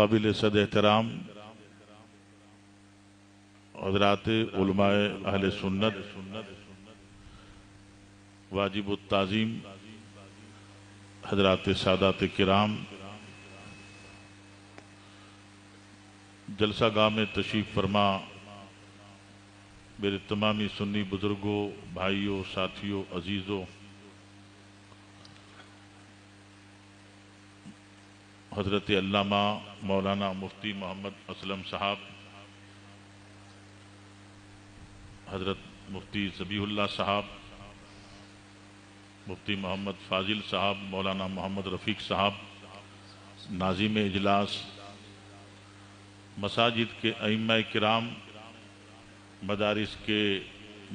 قابل صد احترام حضرات علماء اہل سنت، واجب التعظیم حضرات سادات کرام، جلسہ گاہ میں تشریف فرما میرے تمامی سنی بزرگوں، بھائیوں، ساتھیوں، عزیزوں، حضرت علامہ مولانا مفتی محمد اسلم صاحب، حضرت مفتی ذبیح اللہ صاحب، مفتی محمد فاضل صاحب، مولانا محمد رفیق صاحب، ناظم اجلاس، مساجد کے ائمہ کرام، مدارس کے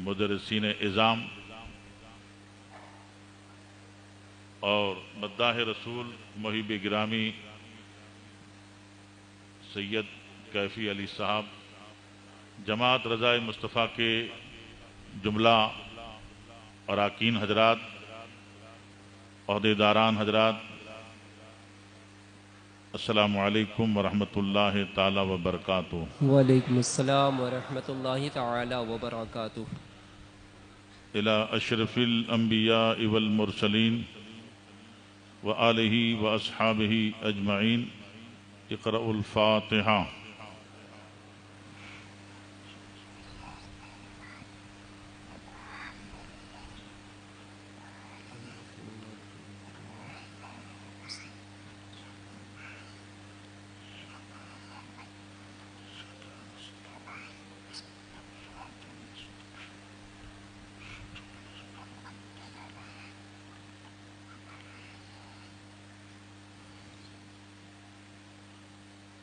مدرسین اعظام اور مداح رسول محب گرامی سید کیفی علی صاحب، جماعت رضائے مصطفیٰ کے جملہ اراکین حضرات، عہدیداران حضرات، السلام علیکم ورحمۃ اللہ تعالی وبرکاتہ۔ وعلیکم السلام ورحمۃ اللہ تعالی وبرکاتہ۔ الی اشرف الانبیاء والمرسلین وآلہ واصحابہ اجمعین، اقرأوا الفاتحہ۔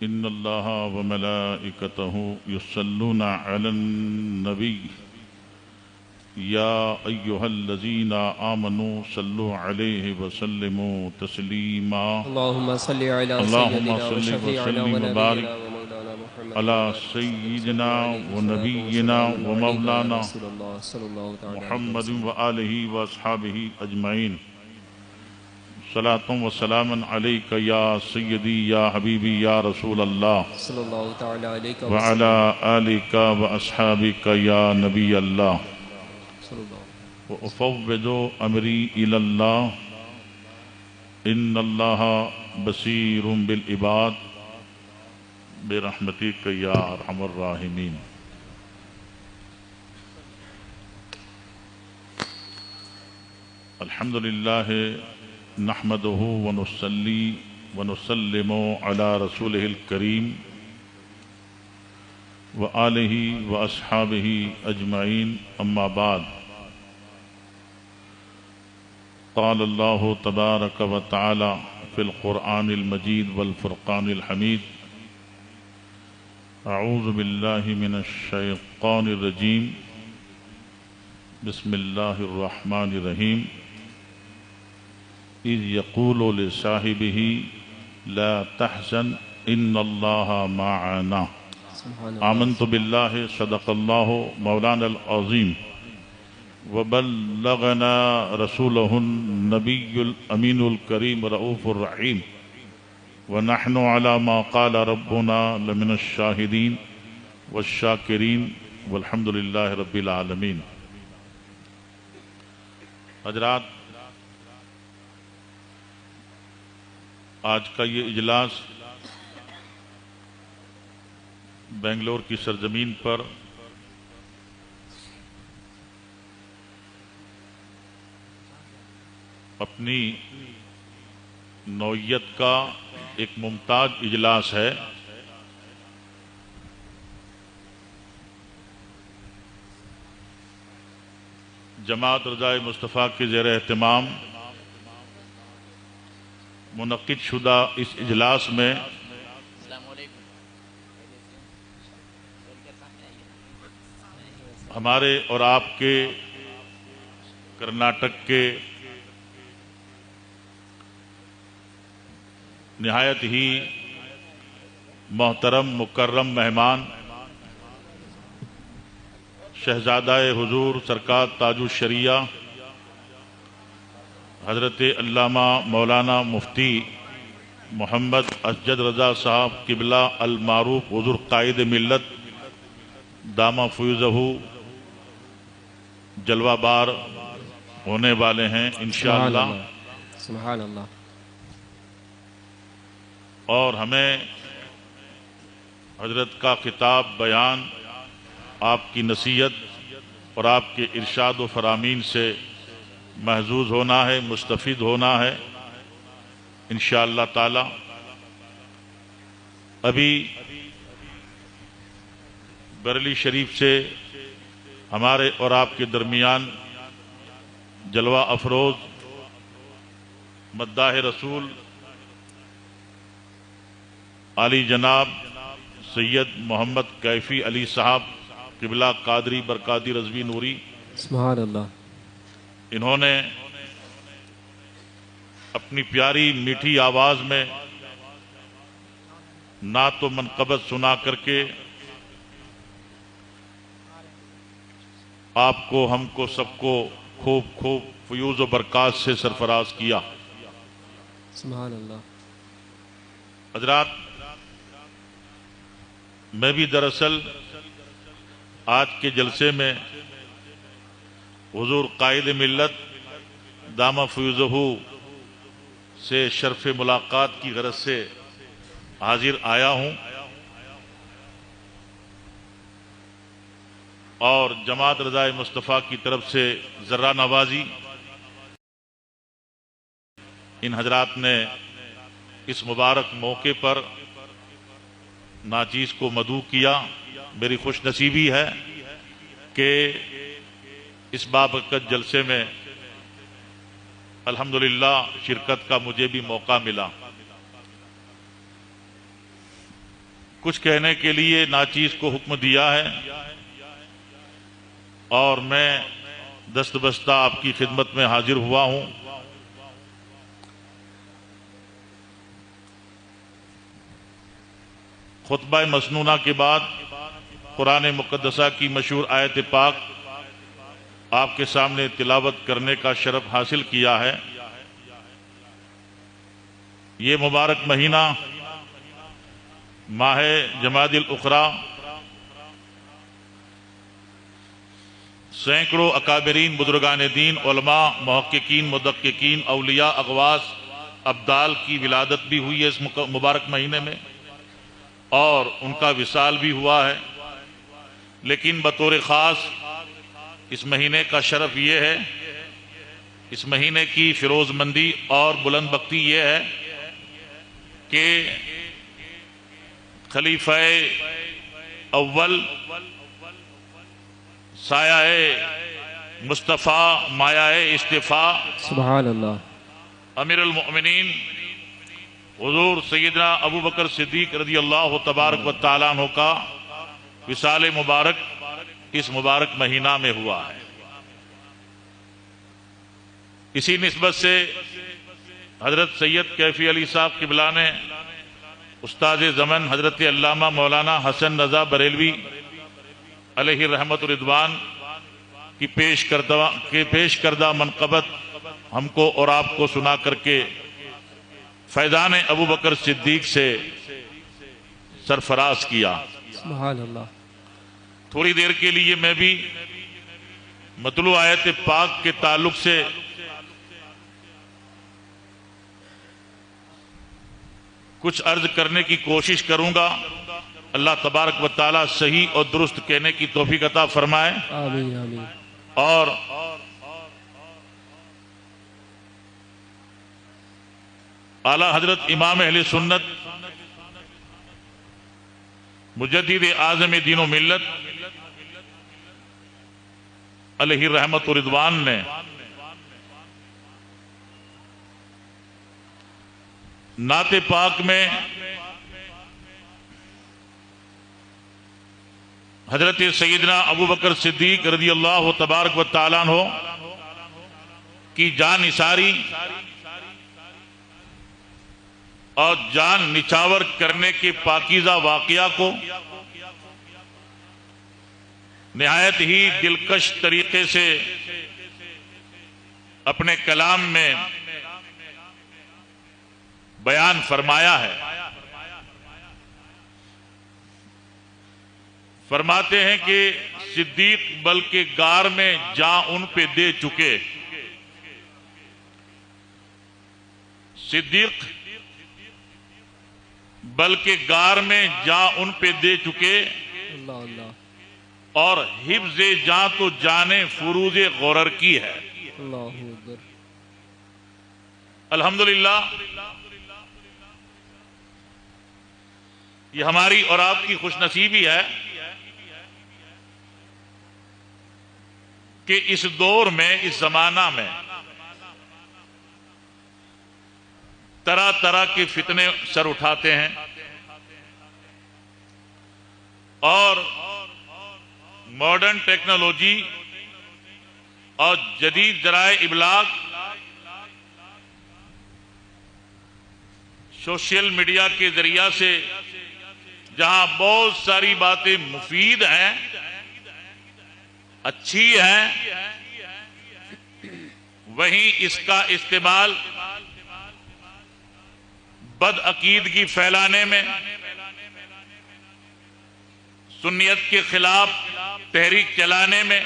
ان اللہ وملائکتہ یصلون علی النبی یا ایہا الذین آمنوا صلوا علیہ وسلموا تسلیما۔ اللہم صلی علی اللہم سیدنا و صلی شفیعنا و وسلم نبینا وبارک و مولانا محمد علی سیدنا و نبینا و مولانا رسول اللہ صلی اللہ تعالی علیہ محمد وسلم۔ و آلہ و اصحابہ اجمعین۔ صلاۃ و سلام علیک یا سیدی یا حبیبی یا رسول اللہ صلی اللہ تعالی علیہ وعلی وسلم۔ آلک و اصحابک یا نبی اللہ، صلی اللہ وافوض امری الی اللہ ان اللہ بصیر بالعباد برحمتک یا ارحم الراحمین۔ الحمدللہ نحمده ونصلي ونسلم على رسوله الكريم وآله وأصحابه أجمعين، أما بعد، قال الله تبارك وتعالى في القرآن المجيد والفرقان الحميد: أعوذ بالله من الشيطان الرجيم، بسم الله الرحمن الرحيم، اذ یقول لصاحبہ لا تحزن ان اللہ معنا۔ آمنت باللہ، صدق اللہ مولانا العظیم، وبلغنا رسولہ النبی الامین الکریم رؤوف الرحیم، ونحن على ما قال ربنا لمن الشاہدین والشاکرین، والحمد للہ رب العالمین۔ حضرات، آج کا یہ اجلاس بنگلور کی سرزمین پر اپنی نوعیت کا ایک ممتاز اجلاس ہے۔ جماعت رضائے مصطفیٰ کے زیر اہتمام منعقد شدہ اس اجلاس میں ہمارے اور آپ کے کرناٹک کے نہایت ہی محترم مکرم مہمان شہزادہ حضور سرکار تاج الشریعہ حضرت علامہ مولانا مفتی محمد اسجد رضا صاحب قبلہ المعروف حضور قائد ملت دامہ فیوزہ جلوہ بار ہونے والے ہیں انشاءاللہ، سبحان اللہ۔ اور ہمیں حضرت کا خطاب بیان، آپ کی نصیحت اور آپ کے ارشاد و فرامین سے محظوظ ہونا ہے، مستفید ہونا ہے انشاءاللہ تعالی۔ ابھی بریلی شریف سے ہمارے اور آپ کے درمیان جلوہ افروز مداح رسول علی جناب سید محمد کیفی علی صاحب قبلہ قادری برکاتی رضوی نوری، سبحان اللہ، انہوں نے اپنی پیاری میٹھی آواز میں نعت و منقبت سنا کر کے آپ کو، ہم کو، سب کو خوب خوب فیوز و برکات سے سرفراز کیا۔ سبحان اللہ۔ حضرات، میں بھی دراصل آج کے جلسے میں حضور قائد ملت دامہ فیوزہ سے شرف ملاقات کی غرض سے حاضر آیا ہوں، اور جماعت رضائے مصطفیٰ کی طرف سے ذرہ نوازی ان حضرات نے اس مبارک موقع پر ناچیز کو مدعو کیا۔ میری خوش نصیبی ہے کہ اس بابرکت جلسے میں الحمدللہ شرکت کا مجھے بھی موقع ملا۔ کچھ کہنے کے لیے ناچیز کو حکم دیا ہے اور میں دست بستہ آپ کی خدمت میں حاضر ہوا ہوں۔ خطبہ مسنونہ کے بعد قرآن مقدسہ کی مشہور آیت پاک آپ کے سامنے تلاوت کرنے کا شرف حاصل کیا ہے۔ یہ مبارک مہینہ ماہ جمادی الاخری سینکڑوں اکابرین بزرگان دین، علماء، محققین، مدققین، اولیاء، اغواث، ابدال کی ولادت بھی ہوئی ہے اس مبارک مہینے میں، اور ان کا وصال بھی ہوا ہے۔ لیکن بطور خاص اس مہینے کا شرف یہ ہے، اس مہینے کی فیروز مندی اور بلند بختی یہ ہے کہ خلیفہ اول سایہ مصطفیٰ مایہ اصطفاء سبحان اللہ، امیر المؤمنین حضور سیدنا ابو بکر صدیق رضی اللہ تبارک و تعالیٰ عنہ کا وصال مبارک اس مبارک مہینہ میں ہوا ہے۔ اسی نسبت سے حضرت سید کیفی علی صاحب قبلہ نے استاد زمن حضرت علامہ مولانا حسن رضا بریلوی علیہ رحمت رضوان کی پیش کردہ منقبت ہم کو اور آپ کو سنا کر کے فیضان ابو بکر صدیق سے سرفراز کیا۔ سبحان اللہ۔ تھوڑی دیر کے لیے میں بھی مطلوع آیت پاک کے تعلق سے کچھ عرض کرنے کی کوشش کروں گا۔ اللہ تبارک و تعالی صحیح اور درست کہنے کی توفیق عطا فرمائے، آمین آمین۔ اور اعلی حضرت امام اہل سنت مجدد اعظم دین و ملت علیہ رحمت و رضوان نے نعت پاک میں حضرت سیدنا ابو بکر صدیق رضی اللہ تبارک و تعالیٰ عنہ کی جان نثاری اور جان نچاور کرنے کے پاکیزہ واقعہ کو نہایت ہی دلکش طریقے سے اپنے کلام میں بیان فرمایا ہے. فرماتے ہیں کہ صدیق بلکہ غار میں جاں ان پہ دے چکے. صدیق بلکہ غار میں جاں ان پہ دے چکے اللہ اللہ اور حفظ جاں تو جانے فروز غرر کی ہے. اللہ اکبر. الحمدللہ یہ ہماری اور آپ کی خوش نصیبی ہے کہ اس دور میں، اس زمانہ میں طرح طرح کے فتنے سر اٹھاتے ہیں اور ماڈرن ٹیکنالوجی اور جدید ذرائع ابلاغ، سوشل میڈیا کے ذریعہ سے جہاں بہت ساری باتیں مفید ہیں، اچھی ہیں، وہیں اس کا استعمال بد عقیدگی پھیلانے میں، سنیت کے خلاف تحریک چلانے میں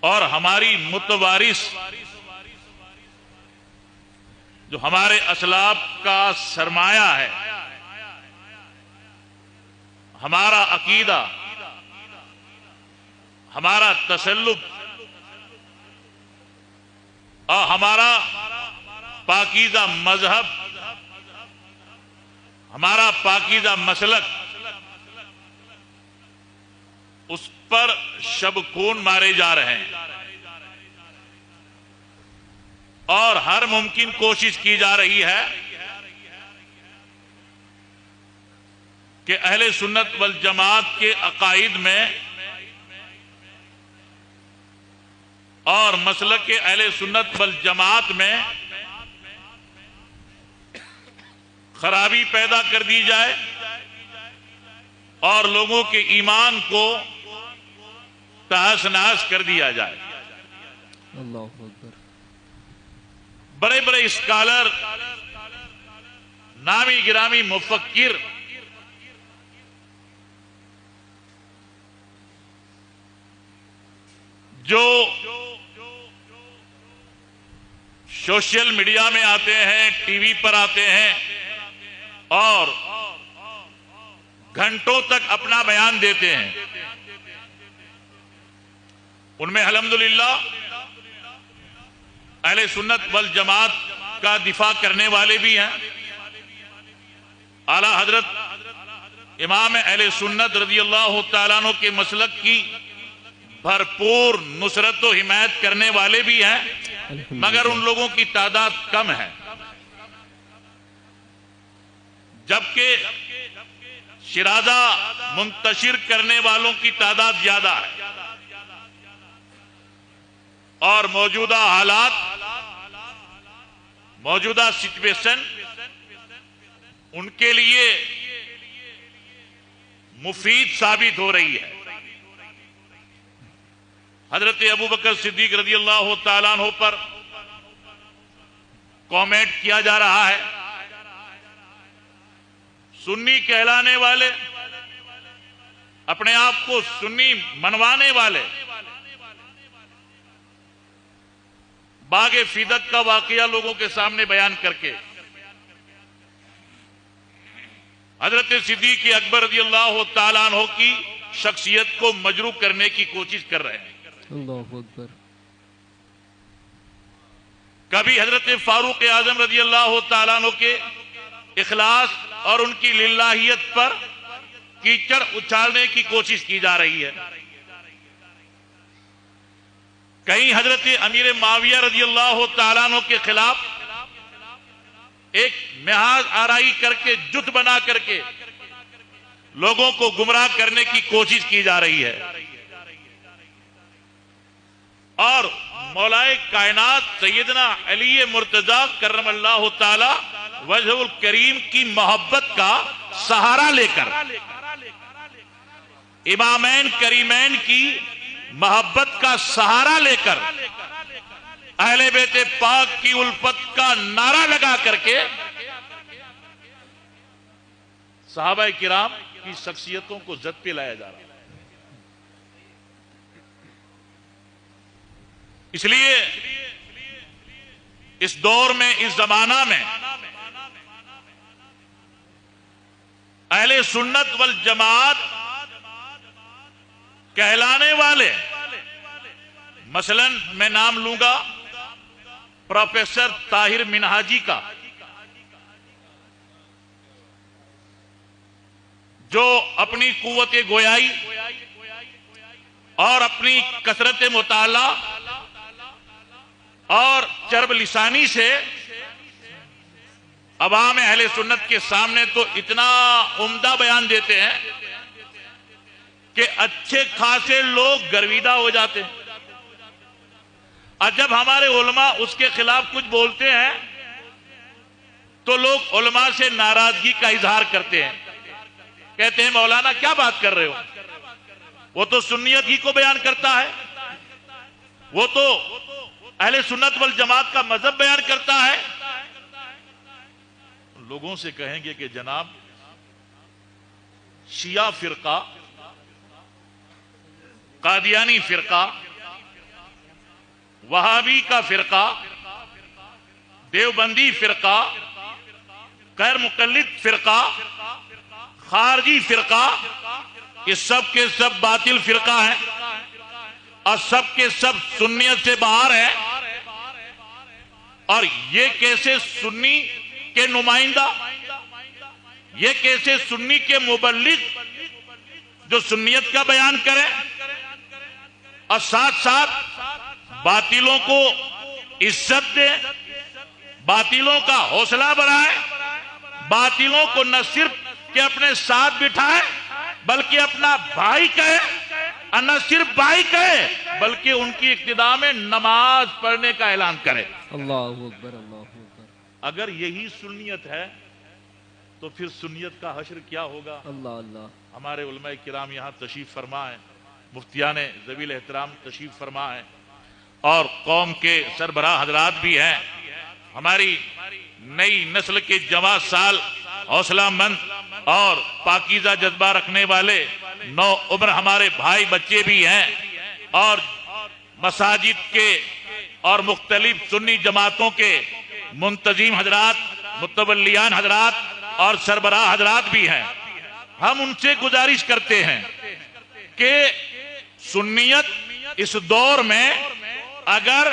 اور ہماری متوارث جو ہمارے اسلاف کا سرمایہ ہے، ہمارا عقیدہ، ہمارا تسلط اور ہمارا پاکیزہ مذہب، ہمارا پاکیزہ مسلک، اس پر شب خون مارے جا رہے ہیں اور ہر ممکن کوشش کی جا رہی ہے کہ اہل سنت والجماعت کے عقائد میں اور مسلک اہل سنت والجماعت میں خرابی پیدا کر دی جائے اور لوگوں کے ایمان کو تہس نہس کر دیا جائے. اللہ اکبر. بڑے بڑے اسکالر، نامی گرامی مفکر جو سوشل میڈیا میں آتے ہیں، ٹی وی پر آتے ہیں اور گھنٹوں تک اپنا بیان دیتے ہیں، ان میں الحمدللہ اہل سنت والجماعت کا دفاع کرنے والے بھی ہیں. اعلی حضرت امام اہل سنت رضی اللہ تعالیٰ عنہ کے مسلک کی بھرپور نصرت و حمایت کرنے والے بھی ہیں، مگر ان لوگوں کی تعداد کم ہے، جبکہ شرازہ منتشر کرنے والوں کی تعداد زیادہ ہے. اور موجودہ حالات، موجودہ سچویشن ان کے لیے مفید ثابت ہو رہی ہے. حضرت ابوبکر صدیق رضی اللہ تعالیٰ عنہ پر کامنٹ کیا جا رہا ہے. سنی کہلانے والے، اپنے آپ کو سنی منوانے والے، باغ فیدق کا واقعہ لوگوں کے سامنے بیان کر کے حضرت صدیق اکبر رضی اللہ تعالیٰ عنہ کی شخصیت کو مجروح کرنے کی کوشش کر رہے ہیں. اللہ اکبر. کبھی حضرت فاروق اعظم رضی اللہ تعالیٰ عنہ کے اخلاص اور ان کی للہیت پر کیچڑ اچھالنے کی کوشش کی جا رہی ہے. کہیں حضرت امیر معاویہ رضی اللہ تعالیٰ عنہ کے خلاف ایک محاذ آرائی کر کے، جت بنا کر کے لوگوں کو گمراہ کرنے کی کوشش کی جا رہی ہے. اور مولائے کائنات سیدنا علی مرتضیٰ کرم اللہ تعالی وجہ الکریم کی محبت کا سہارا لے کر، امامین کریمین کی محبت کا سہارا لے کر اہل بیت پاک کی الفت کا نعرہ لگا کر کے صحابہ کرام کی شخصیتوں کو زد پہ لایا جا رہا ہے. اس لیے اس دور میں، اس زمانہ میں اہل سنت والجماعت کہلانے والے، مثلا میں نام لوں گا پروفیسر طاہر منہاجی کا، جو اپنی قوت گویائی اور اپنی کثرت مطالعہ اور چرب لسانی سے عوام اہل سنت کے سامنے تو اتنا عمدہ بیان دیتے ہیں کہ اچھے خاصے لوگ گرویدہ ہو جاتے ہیں. اور جب ہمارے علماء اس کے خلاف کچھ بولتے ہیں تو لوگ علماء سے ناراضگی کا اظہار کرتے ہیں، کہتے ہیں مولانا کیا بات کر رہے ہو، وہ تو سنیت ہی کو بیان کرتا ہے، وہ تو اہل سنت والجماعت کا مذہب بیان کرتا ہے. لوگوں سے کہیں گے کہ جناب شیعہ فرقہ، قادیانی فرقہ، وہابی کا فرقہ، دیوبندی فرقہ، غیر مقلد فرقہ، خارجی فرقہ، یہ سب کے سب باطل فرقہ ہیں اور سب کے سب سنیت سے باہر ہیں. اور یہ کیسے سنی کے نمائندہ، یہ کیسے سنی کے مبلغ جو سنیت کا بیان کریں اور ساتھ ساتھ باطلوں کو عزت دیں، باطلوں کا حوصلہ بڑھائیں، باطلوں کو نہ صرف کہ اپنے ساتھ بٹھائیں بلکہ اپنا بھائی کہے، اور نہ صرف بھائی کہے بلکہ ان کی اقتداء میں نماز پڑھنے کا اعلان کرے. اللہ اکبر، اللہ اکبر. اگر یہی سنیت ہے تو پھر سنیت کا حشر کیا ہوگا؟ اللہ اللہ. ہمارے علماء کرام یہاں تشریف فرما ہیں، مفتیان ذویل احترام تشریف فرما ہیں، اور قوم کے سربراہ حضرات بھی ہیں. ہماری نئی نسل کے جوان سال، حوصلہ مند اور پاکیزہ جذبہ رکھنے والے نو عمر ہمارے بھائی بچے بھی ہیں، اور مساجد کے اور مختلف سنی جماعتوں کے منتظم حضرات، متولیان حضرات اور سربراہ حضرات بھی ہیں. ہم ان سے گزارش کرتے ہیں کہ سنیت اس دور میں اگر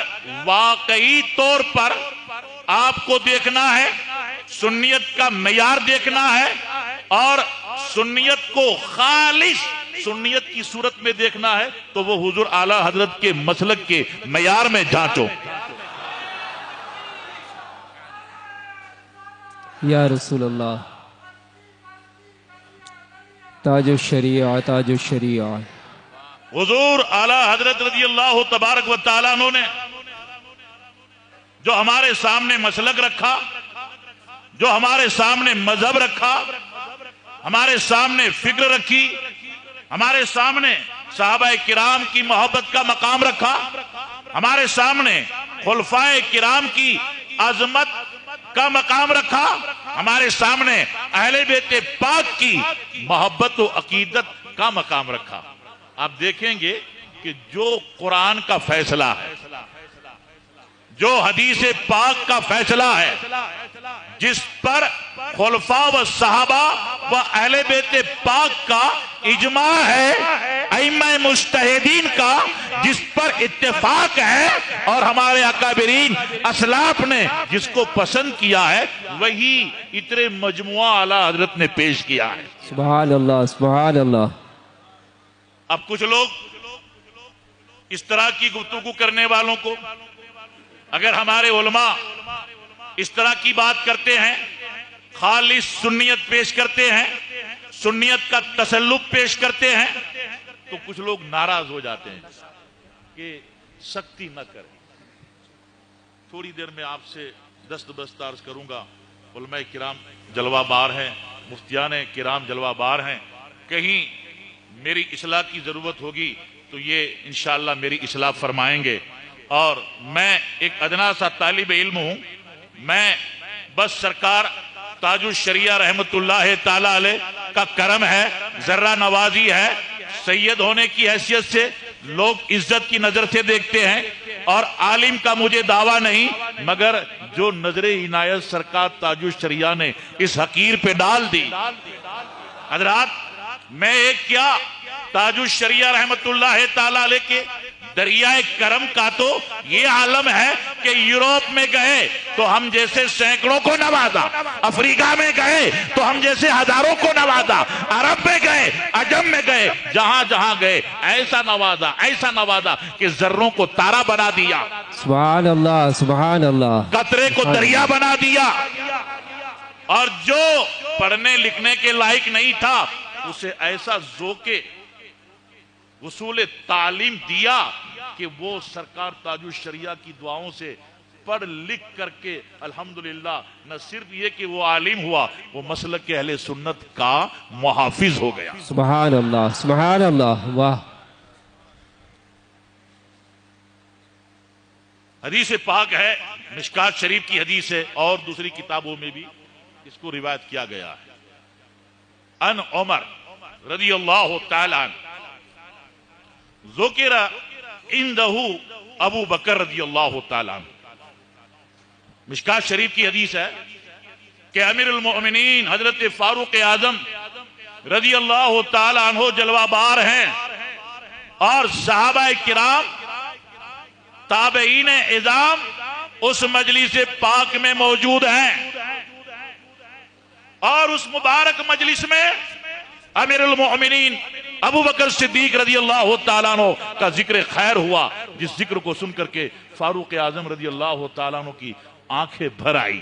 واقعی طور پر آپ کو دیکھنا ہے، سنیت کا معیار دیکھنا ہے اور سنیت کو خالص سنیت کی صورت میں دیکھنا ہے تو وہ حضور اعلی حضرت کے مسلک کے معیار میں جانچو. یا رسول اللہ، تاج الشریعہ، تاج الشریعہ. حضور اعلی حضرت رضی اللہ تبارک و تعالیٰ عنہ نے جو ہمارے سامنے مسلک رکھا، جو ہمارے سامنے مذہب رکھا، ہمارے سامنے فکر رکھی، ہمارے سامنے صحابہ کرام کی محبت کا مقام رکھا، ہمارے سامنے خلفائے کرام کی عظمت کا مقام رکھا، ہمارے سامنے اہل بیت پاک کی محبت و عقیدت کا مقام رکھا. آپ دیکھیں گے کہ جو قرآن کا فیصلہ ہے، جو حدیث پاک کا فیصلہ ہے، جس پر خلفاء و صحابہ و اہل بیت پاک کا اجماع ہے، ائمہ مجتہدین کا جس پر اتفاق ہے، اور ہمارے اکابرین اسلاف نے جس کو پسند کیا ہے، وہی اتنے مجموعہ اعلیٰ حضرت نے پیش کیا ہے. سبحان اللہ، سبحان اللہ. اب کچھ لوگ اس طرح کی گفتگو کرنے والوں کو اگر ہمارے علماء اس طرح کی بات کرتے ہیں، خالص سنیت پیش کرتے ہیں، سنیت کا تسلط پیش کرتے ہیں، تو کچھ لوگ ناراض ہو جاتے ہیں کہ سختی نہ کریں. تھوڑی دیر میں آپ سے دست بست عرض کروں گا. علماء کرام جلوہ بار ہیں، مفتیان کرام جلوہ بار ہیں. کہیں میری اصلاح کی ضرورت ہوگی تو یہ انشاءاللہ میری اصلاح فرمائیں گے. اور میں ایک ادنا سا طالب علم ہوں. میں بس سرکار تاج الشریعہ رحمت اللہ تعالی علیہ کا کرم ہے، ذرہ نوازی ہے. سید ہونے کی حیثیت سے لوگ عزت کی نظر سے دیکھتے ہیں، اور عالم کا مجھے دعویٰ نہیں، مگر جو نظر عنایت سرکار تاج الشریعہ نے اس حقیر پہ ڈال دی. حضرات، میں ایک کیا، تاج الشریعہ رحمت اللہ تعالی علیہ کے دریائے کرم کا تو یہ عالم ہے کہ یوروپ میں گئے تو ہم جیسے سینکڑوں کو نوازا، افریقہ میں گئے تو ہم جیسے ہزاروں کو نوازا، عرب میں گئے، عجم میں گئے، جہاں جہاں گئے ایسا نوازا کہ ذروں کو تارا بنا دیا، سبحان اللہ سبحان اللہ. قطرے کو دریا بنا دیا، اور جو پڑھنے لکھنے کے لائق نہیں تھا اسے ایسا ذوق وصول تعلیم دیا کہ وہ سرکار تاج الشریعہ کی دعاؤں سے پڑھ لکھ کر کے الحمدللہ نہ صرف یہ کہ وہ عالم ہوا، وہ مسلک کے اہل سنت کا محافظ ہو گیا. سبحان اللہ سبحان اللہ. واہ. حدیث پاک ہے، مشکات شریف کی حدیث ہے، اور دوسری کتابوں میں بھی اس کو روایت کیا گیا ہے. ان عمر رضی اللہ تعالی عنہ ذکر عنده ابو بکر رضی اللہ تعالی عنہ. مشکات شریف کی حدیث ہے کہ امیر المؤمنین حضرت فاروق اعظم رضی اللہ تعالی عنہ جلوہ بار ہیں، اور صحابہ کرام تابعین اعظام اس مجلس پاک میں موجود ہیں، اور اس مبارک مجلس میں امیر المؤمنین ابو بکر صدیق رضی اللہ تعالیٰ عنہ کا ذکر خیر ہوا، جس ذکر کو سن کر کے فاروق اعظم رضی اللہ تعالیٰ عنہ کی آنکھیں بھر آئی.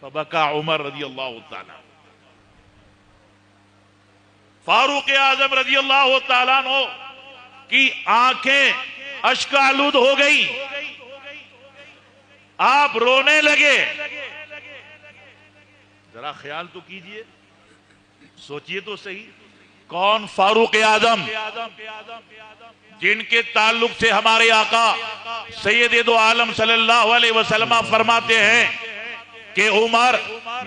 فبکا عمر رضی اللہ تعالیٰ، فاروق اعظم رضی اللہ تعالیٰ عنہ کی آنکھیں اشک آلود ہو گئی، آپ رونے لگے. ذرا خیال تو کیجئے، سوچئے تو صحیح، کون فاروق اعظم جن کے تعلق سے ہمارے آقا سید دو عالم صلی اللہ علیہ وسلم فرماتے ہیں کہ عمر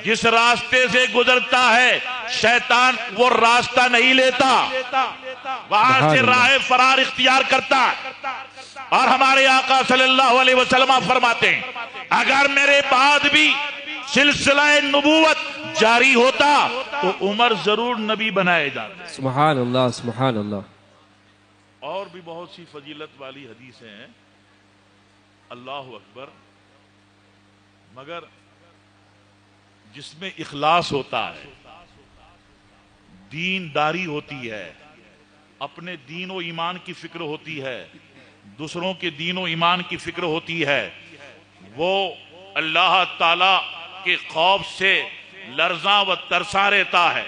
جس راستے سے گزرتا ہے شیطان وہ راستہ نہیں لیتا، وہاں سے راہ فرار اختیار کرتا. اور ہمارے آقا صلی اللہ علیہ وسلم فرماتے ہیں اگر میرے بعد بھی سلسلہ نبوت جاری ہوتا تو عمر ضرور نبی بنائے جاتے. سبحان اللہ سبحان اللہ. اور بھی بہت سی فضیلت والی حدیثیں ہیں، اللہ اکبر، مگر جس میں اخلاص ہوتا ہے، دین داری ہوتی ہے، اپنے دین و ایمان کی فکر ہوتی ہے، دوسروں کے دین و ایمان کی فکر ہوتی ہے، وہ اللہ تعالی کے خوف سے لرزاں و ترساں رہتا ہے،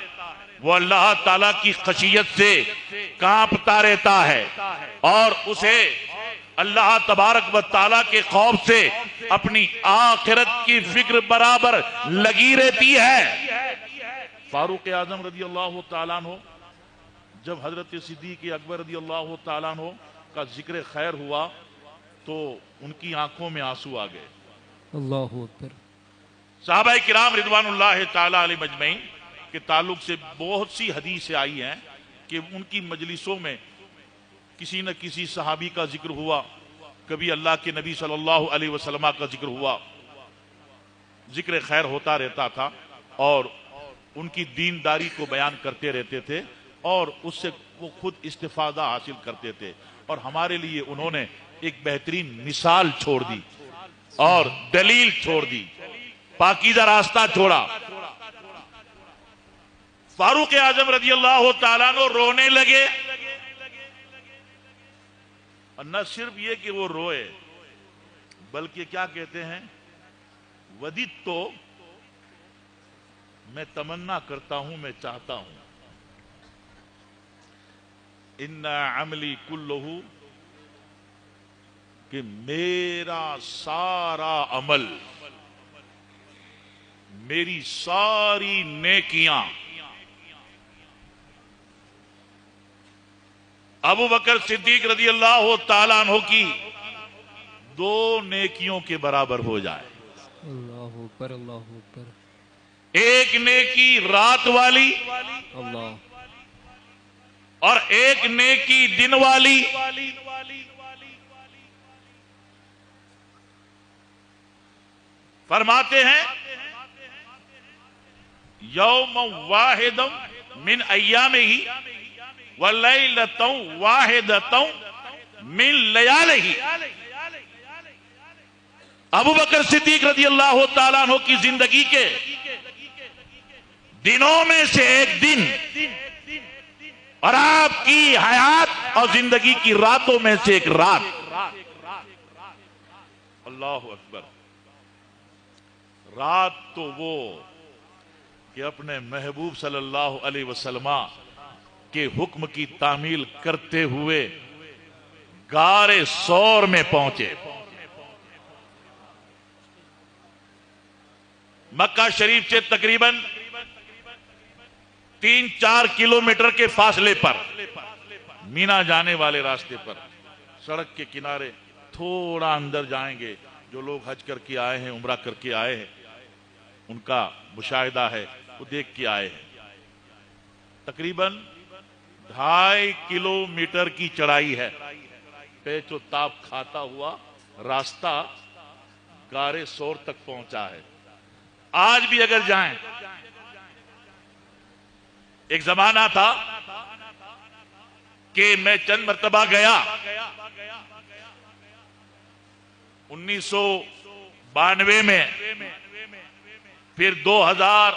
وہ اللہ تعالیٰ کی خشیت سے کانپتا رہتا ہے، اور اسے اللہ تبارک و تعالیٰ کے خوف سے اپنی آخرت کی فکر برابر لگی رہتی ہے. فاروق اعظم رضی اللہ تعالیٰ عنہ جب حضرت صدیق اکبر رضی اللہ تعالیٰ عنہ کا ذکر خیر ہوا تو ان کی آنکھوں میں آنسو آ گئے. اللہ اکبر. صحابہ کرام رضوان اللہ تعالیٰ علیہ مجمعین کے تعلق سے بہت سی حدیثیں آئی ہیں کہ ان کی مجلسوں میں کسی نہ کسی صحابی کا ذکر ہوا، کبھی اللہ کے نبی صلی اللہ علیہ وسلم کا ذکر ہوا، ذکر خیر ہوتا رہتا تھا، اور ان کی دینداری کو بیان کرتے رہتے تھے، اور اس سے وہ خود استفادہ حاصل کرتے تھے. اور ہمارے لیے انہوں نے ایک بہترین مثال چھوڑ دی اور دلیل چھوڑ دی، پاکیزہ راستہ چھوڑا. فاروق اعظم رضی اللہ تعالیٰ عنہ رونے لگے، اور نہ صرف یہ کہ وہ روئے بلکہ کیا کہتے ہیں، ودیت تو میں تمنا کرتا ہوں، میں چاہتا ہوں، ان عملی کلہ، کہ میرا سارا عمل، میری ساری نیکیاں ابو بکر صدیق رضی اللہ تعالیٰ عنہ کی 2 نیکیوں کے برابر ہو جائے. اللہ اکبر اللہ اکبر. ایک نیکی رات والی اللہ اور ایک نیکی دن والی. فرماتے ہیں یوم واحد من ایامہ ولیلۃ واحدۃ من لیالہ. ابو بکر صدیق رضی اللہ تعالیٰ عنہ کی زندگی کے دنوں میں سے ایک دن اور آپ کی حیات اور زندگی کی راتوں میں سے ایک رات. اللہ اکبر. رات تو وہ کہ اپنے محبوب صلی اللہ علیہ وسلم کے حکم کی تعمیل کرتے ہوئے غار ثور میں پہنچے. مکہ شریف سے تقریباً 3-4 کلومیٹر کے فاصلے پر مینا جانے والے راستے پر سڑک کے کنارے تھوڑا اندر جائیں گے. جو لوگ حج کر کے آئے ہیں عمرہ کر کے آئے ہیں ان کا مشاہدہ ہے وہ دیکھ کے آئے ہیں. تقریباً 2.5 کلومیٹر کی چڑھائی ہے. پیچ و تاب کھاتا ہوا راستہ غار ثور تک پہنچا ہے. آج بھی اگر جائیں ایک زمانہ تھا کہ میں چند مرتبہ گیا 1992 میں پھر 2000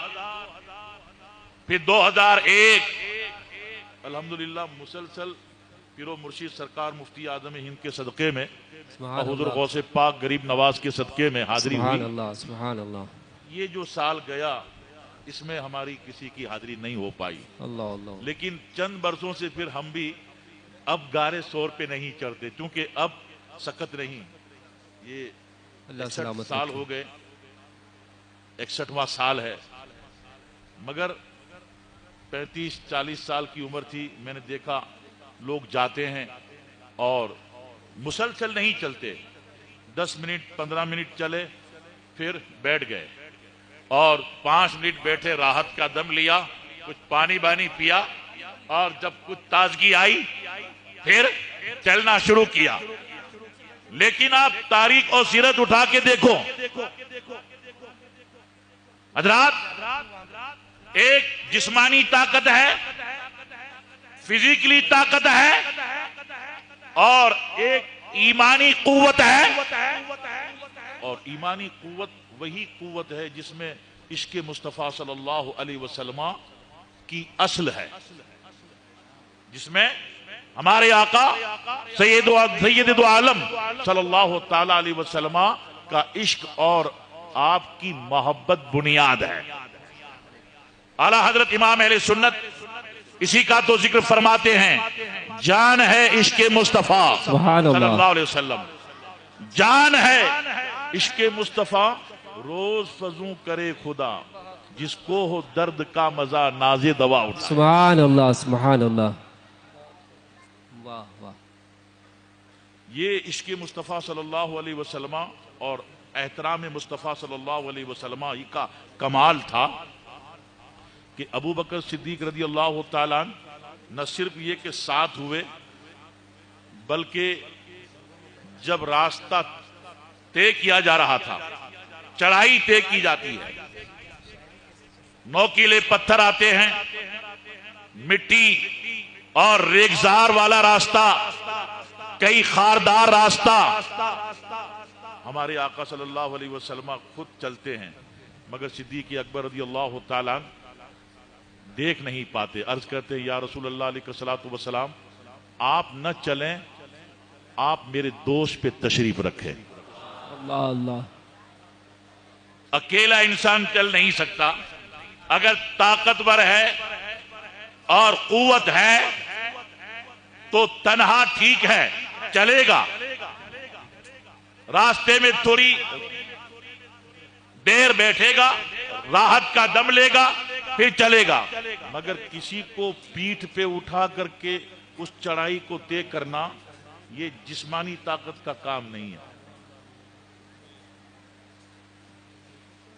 پھر 2001 الحمدللہ مسلسل پیر و مرشید سرکار مفتی اعظم ہند کے صدقے میں اور حضور غوث پاک غریب نواز کے صدقے میں حاضری ہوئی. سبحان اللہ سبحان اللہ. یہ جو سال گیا اس میں ہماری کسی کی حاضری نہیں ہو پائی. اللہ اللہ. لیکن چند برسوں سے پھر ہم بھی اب غار ثور پہ نہیں چڑھتے کیونکہ اب سکت نہیں. یہ 61 سال ہو گئے 61واں سال ہے مگر 35-40 سال کی عمر تھی. میں نے دیکھا لوگ جاتے ہیں اور مسلسل نہیں چلتے. 10 منٹ 15 منٹ چلے پھر بیٹھ گئے اور 5 منٹ بیٹھے راحت کا دم لیا کچھ پانی بانی پیا اور جب کچھ تازگی آئی پھر چلنا شروع کیا. لیکن آپ تاریخ اور سیرت اٹھا کے دیکھو حضرات ایک جسمانی طاقت ہے فزیکلی طاقت ہے اور ایک ایمانی قوت ہے. اور ایمانی قوت وہی قوت ہے جس میں عشق مصطفیٰ صلی اللہ علیہ وسلم کی اصل ہے جس میں ہمارے آقا سید دو عالم صلی اللہ تعالی علیہ وسلم کا عشق اور آپ کی محبت بنیاد ہے. اعلیٰ حضرت امام اہل سنت اسی کا تو ذکر فرماتے ہیں جان ہے عشق مصطفیٰ صلی اللہ علیہ وسلم. جان ہے عشق مصطفیٰ روز فضوں کرے خدا جس کو ہو درد کا مزہ ناز دوا اٹھا. سبحان اللہ سبحان اللہ. واہ واہ. یہ عشق مصطفیٰ صلی اللہ علیہ وسلم اور احترام مصطفیٰ صلی اللہ علیہ وسلم ہی کا کمال تھا کہ ابو بکر صدیق رضی اللہ تعالیٰ نہ صرف یہ کہ ساتھ ہوئے بلکہ جب راستہ طے کیا جا رہا تھا چڑھائی طے کی جاتی ہے نوکیلے پتھر آتے ہیں مٹی اور ریگزار والا راستہ کئی خاردار راستہ ہمارے آقا صلی اللہ علیہ وسلم خود چلتے ہیں مگر صدیق اکبر رضی اللہ تعالیٰ دیکھ نہیں پاتے. عرض کرتے ہیں یا رسول اللہ علیہ الصلوۃ والسلام آپ نہ چلیں آپ میرے دوست پہ تشریف رکھیں. اللہ اللہ. اکیلا انسان چل نہیں سکتا اگر طاقتور ہے اور قوت ہے تو تنہا ٹھیک ہے چلے گا راستے میں تھوڑی دیر بیٹھے گا راحت کا دم لے گا پھر چلے گا مگر کسی کو پیٹھ پہ اٹھا کر کے اس چڑھائی کو طے کرنا یہ جسمانی طاقت کا کام نہیں ہے،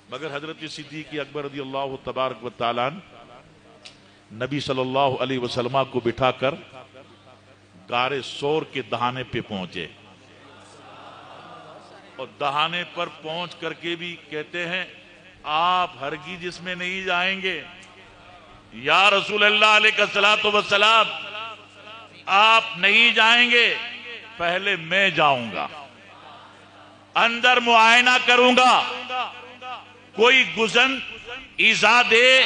مگر حضرت صدیق اکبر رضی اللہ تبارک و تعالیٰ نبی صلی اللہ علیہ وسلم کو بٹھا کر غار سور کے دہانے پہ پہنچے، اور دہانے پر پہنچ کر کے بھی کہتے ہیں آپ ہرگز اس میں نہیں جائیں گے یا رسول اللہ علیہ الصلوۃ والسلام، آپ نہیں جائیں گے، پہلے میں جاؤں گا، اندر معائنہ کروں گا، کوئی گزن ایذا دے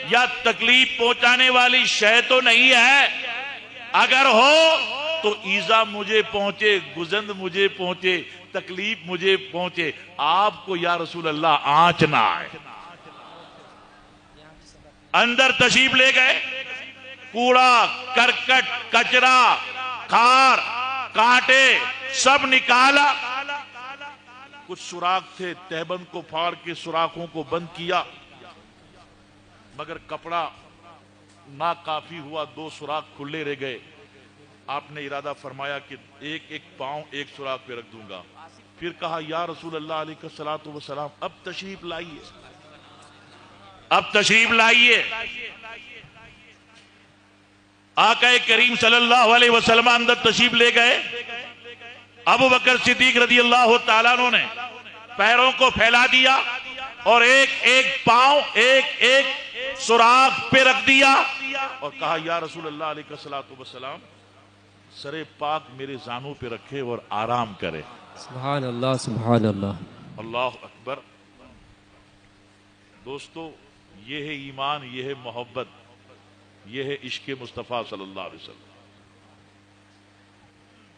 یا تکلیف پہنچانے والی شے تو نہیں ہے، اگر ہو تو ایذا مجھے پہنچے، گزند مجھے پہنچے، تکلیف مجھے پہنچے، آپ کو یا رسول اللہ آنچ نہ آئے۔ اندر تشریف لے گئے، کوڑا کرکٹ کچرا خار کانٹے سب نکالا، کچھ سوراخ تھے تہبند کو پھاڑ کے سوراخوں کو بند کیا، مگر کپڑا ناکافی ہوا، 2 سوراخ کھلے رہ گئے۔ آپ نے ارادہ فرمایا کہ ایک ایک پاؤں ایک سوراخ پہ رکھ دوں گا، پھر کہا یا رسول اللہ علیہ الصلوۃ والسلام اب تشریف لائیے، اب تشریف لائیے۔ آقا کریم صلی اللہ علیہ وسلم اندر تشریف لے گئے، ابو بکر صدیق رضی اللہ تعالیٰ عنہ نے پیروں کو پھیلا دیا اور ایک ایک پاؤں ایک ایک سوراخ پہ رکھ دیا اور کہا یا رسول اللہ علیہ الصلوۃ والسلام سر پاک میرے زانوں پہ رکھے اور آرام کرے۔ سبحان اللہ سبحان اللہ۔ اللہ اکبر۔ دوستو، یہ ہے ایمان، یہ ہے محبت، یہ ہے عشق مصطفیٰ صلی اللہ علیہ وسلم۔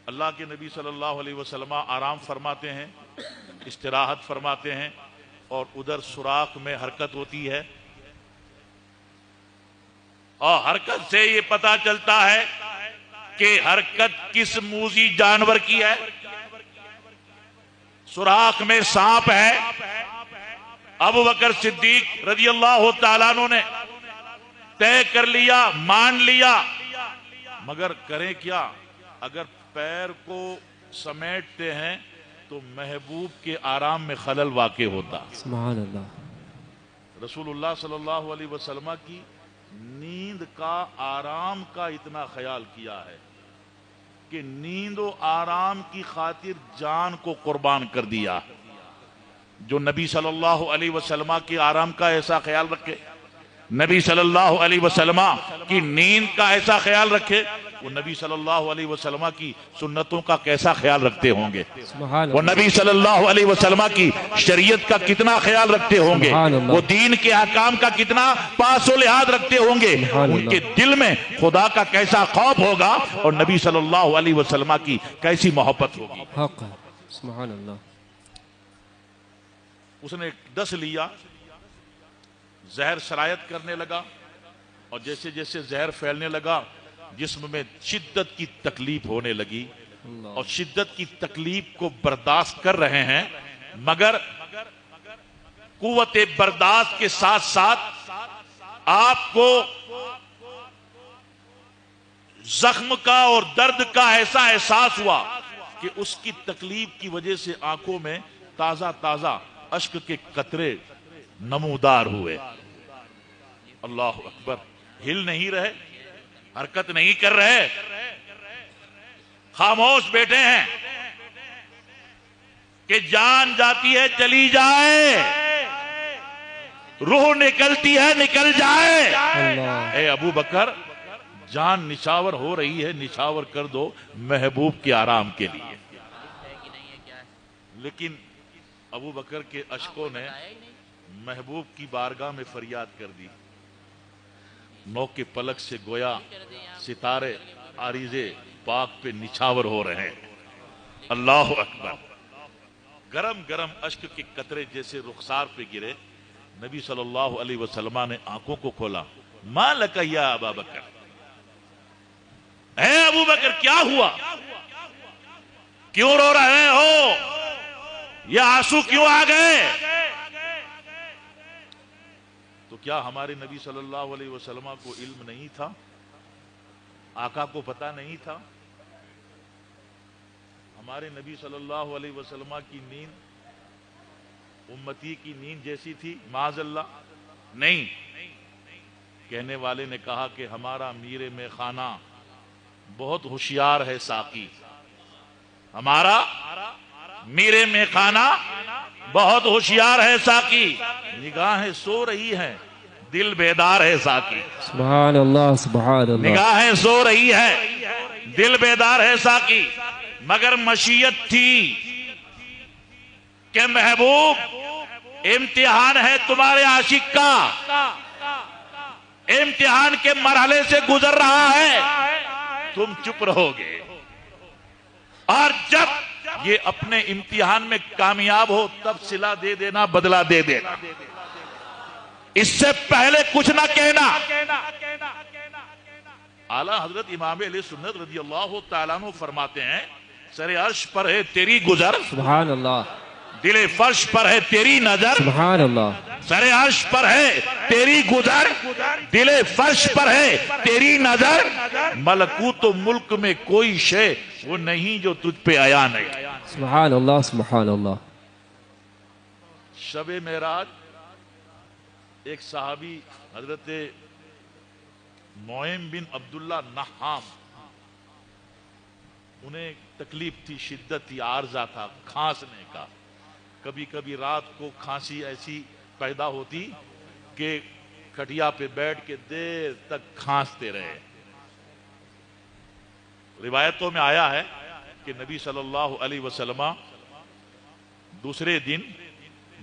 اللہ کے نبی صلی اللہ علیہ وسلم آرام فرماتے ہیں، استراحت فرماتے ہیں، اور ادھر سوراخ میں حرکت ہوتی ہے، اور حرکت سے یہ پتا چلتا ہے کہ حرکت کس موذی جانور کی ہے۔ سوراخ میں سانپ ہے، ابو بکر صدیق رضی اللہ تعالیٰ عنہ نے طے کر لیا، مان لیا، مگر کریں کیا؟ اگر پیر کو سمیٹتے ہیں تو محبوب کے آرام میں خلل واقع ہوتا۔ سبحان اللہ۔ رسول اللہ صلی اللہ علیہ وسلم کی نیند کا، آرام کا اتنا خیال کیا ہے کہ نیند و آرام کی خاطر جان کو قربان کر دیا۔ جو نبی صلی اللہ علیہ وسلم کے آرام کا ایسا خیال رکھے، نبی صلی اللہ علیہ وسلم کی نیند کا ایسا خیال رکھے، وہ نبی صلی اللہ علیہ وسلم کی سنتوں کا کیسا خیال رکھتے ہوں گے، وہ نبی صلی اللہ علیہ وسلم کی شریعت کا کتنا خیال رکھتے ہوں گے، وہ دین کے احکام کا کتنا پاس و لحاظ رکھتے ہوں گے، ان کے دل میں خدا کا کیسا خوف ہوگا اور نبی صلی اللہ علیہ وسلم کی کیسی محبت ہوگی۔ حق ہے، سبحان اللہ۔ اس نے ڈس لیا، زہر سرایت کرنے لگا، اور جیسے جیسے زہر پھیلنے لگا جسم میں شدت کی تکلیف ہونے لگی، اور شدت کی تکلیف کو برداشت کر رہے ہیں، مگر قوت برداشت کے ساتھ ساتھ آپ کو زخم کا اور درد کا ایسا احساس ہوا کہ اس کی تکلیف کی وجہ سے آنکھوں میں تازہ تازہ اشک کے قطرے نمودار ہوئے۔ اللہ اکبر۔ ہل نہیں رہے، حرکت نہیں کر رہے، خاموش بیٹھے ہیں کہ جان جاتی ہے چلی جائے، روح نکلتی ہے نکل جائے۔ اے ابو بکر، جان نچھاور ہو رہی ہے، نچھاور کر دو محبوب کے آرام کے لیے۔ لیکن ابو بکر کے اشکوں نے محبوب کی بارگاہ میں فریاد کر دی۔ نو کے پلک سے گویا ستارے عریض پاک پہ نچھاور ہو رہے ہیں۔ اللہ اکبر۔ گرم گرم اشک کے قطرے جیسے رخسار پہ گرے، نبی صلی اللہ علیہ وسلم نے آنکھوں کو کھولا۔ ما لک یا ابا بکر، اے ابو بکر کیا ہوا؟ کیوں رو رہے ہو؟ یہ آنسو کیوں آ گئے؟ تو کیا ہمارے نبی صلی اللہ علیہ وسلم کو علم نہیں تھا آقا کو پتہ نہیں تھا؟ ہمارے نبی صلی اللہ علیہ وسلم کی نیند امتی کی نیند جیسی تھی؟ معاذ اللہ نہیں. کہنے والے نے کہا کہ ہمارا میر میں خانہ بہت ہوشیار ہے ساقی، ہمارا میر میں خانہ بہت ہوشیار ہے ساقی، نگاہیں سو رہی ہیں دل بیدار ہے ساقی. سبحان اللہ سبحان اللہ. نگاہیں سو رہی ہے دل بیدار ہے ساقی، مگر مشیت تھی کہ محبوب امتحان ہے تمہارے عاشق کا، امتحان کے مرحلے سے گزر رہا ہے، تم چپ رہو گے، اور جب یہ اپنے امتحان میں کامیاب ہو تب صلہ دے دینا، بدلہ دے دینا، اس سے پہلے کچھ نہ کہنا. اعلیٰ حضرت امام علیہ سنت رضی اللہ تعالیٰ عنہ فرماتے ہیں سر عرش پر ہے تیری گزر، سبحان اللہ. دل فرش پر ہے تیری نظر، سبحان اللہ. سر عرش پر ہے تیری گزر، دل فرش پر ہے تیری نظر، ملکوت و ملک میں کوئی شے وہ نہیں جو تجھ پہ آیا نہیں. سبحان اللہ سبحان اللہ. شب معراج ایک صحابی حضرت نعیم بن عبداللہ نحام، انہیں تکلیف تھی، شدت تھی، عارضہ تھا کھانسنے کا. کبھی کبھی رات کو کھانسی ایسی پیدا ہوتی کہ کھٹیا پہ بیٹھ کے دیر تک کھانستے رہے. روایتوں میں آیا ہے کہ نبی صلی اللہ علیہ وسلم دوسرے دن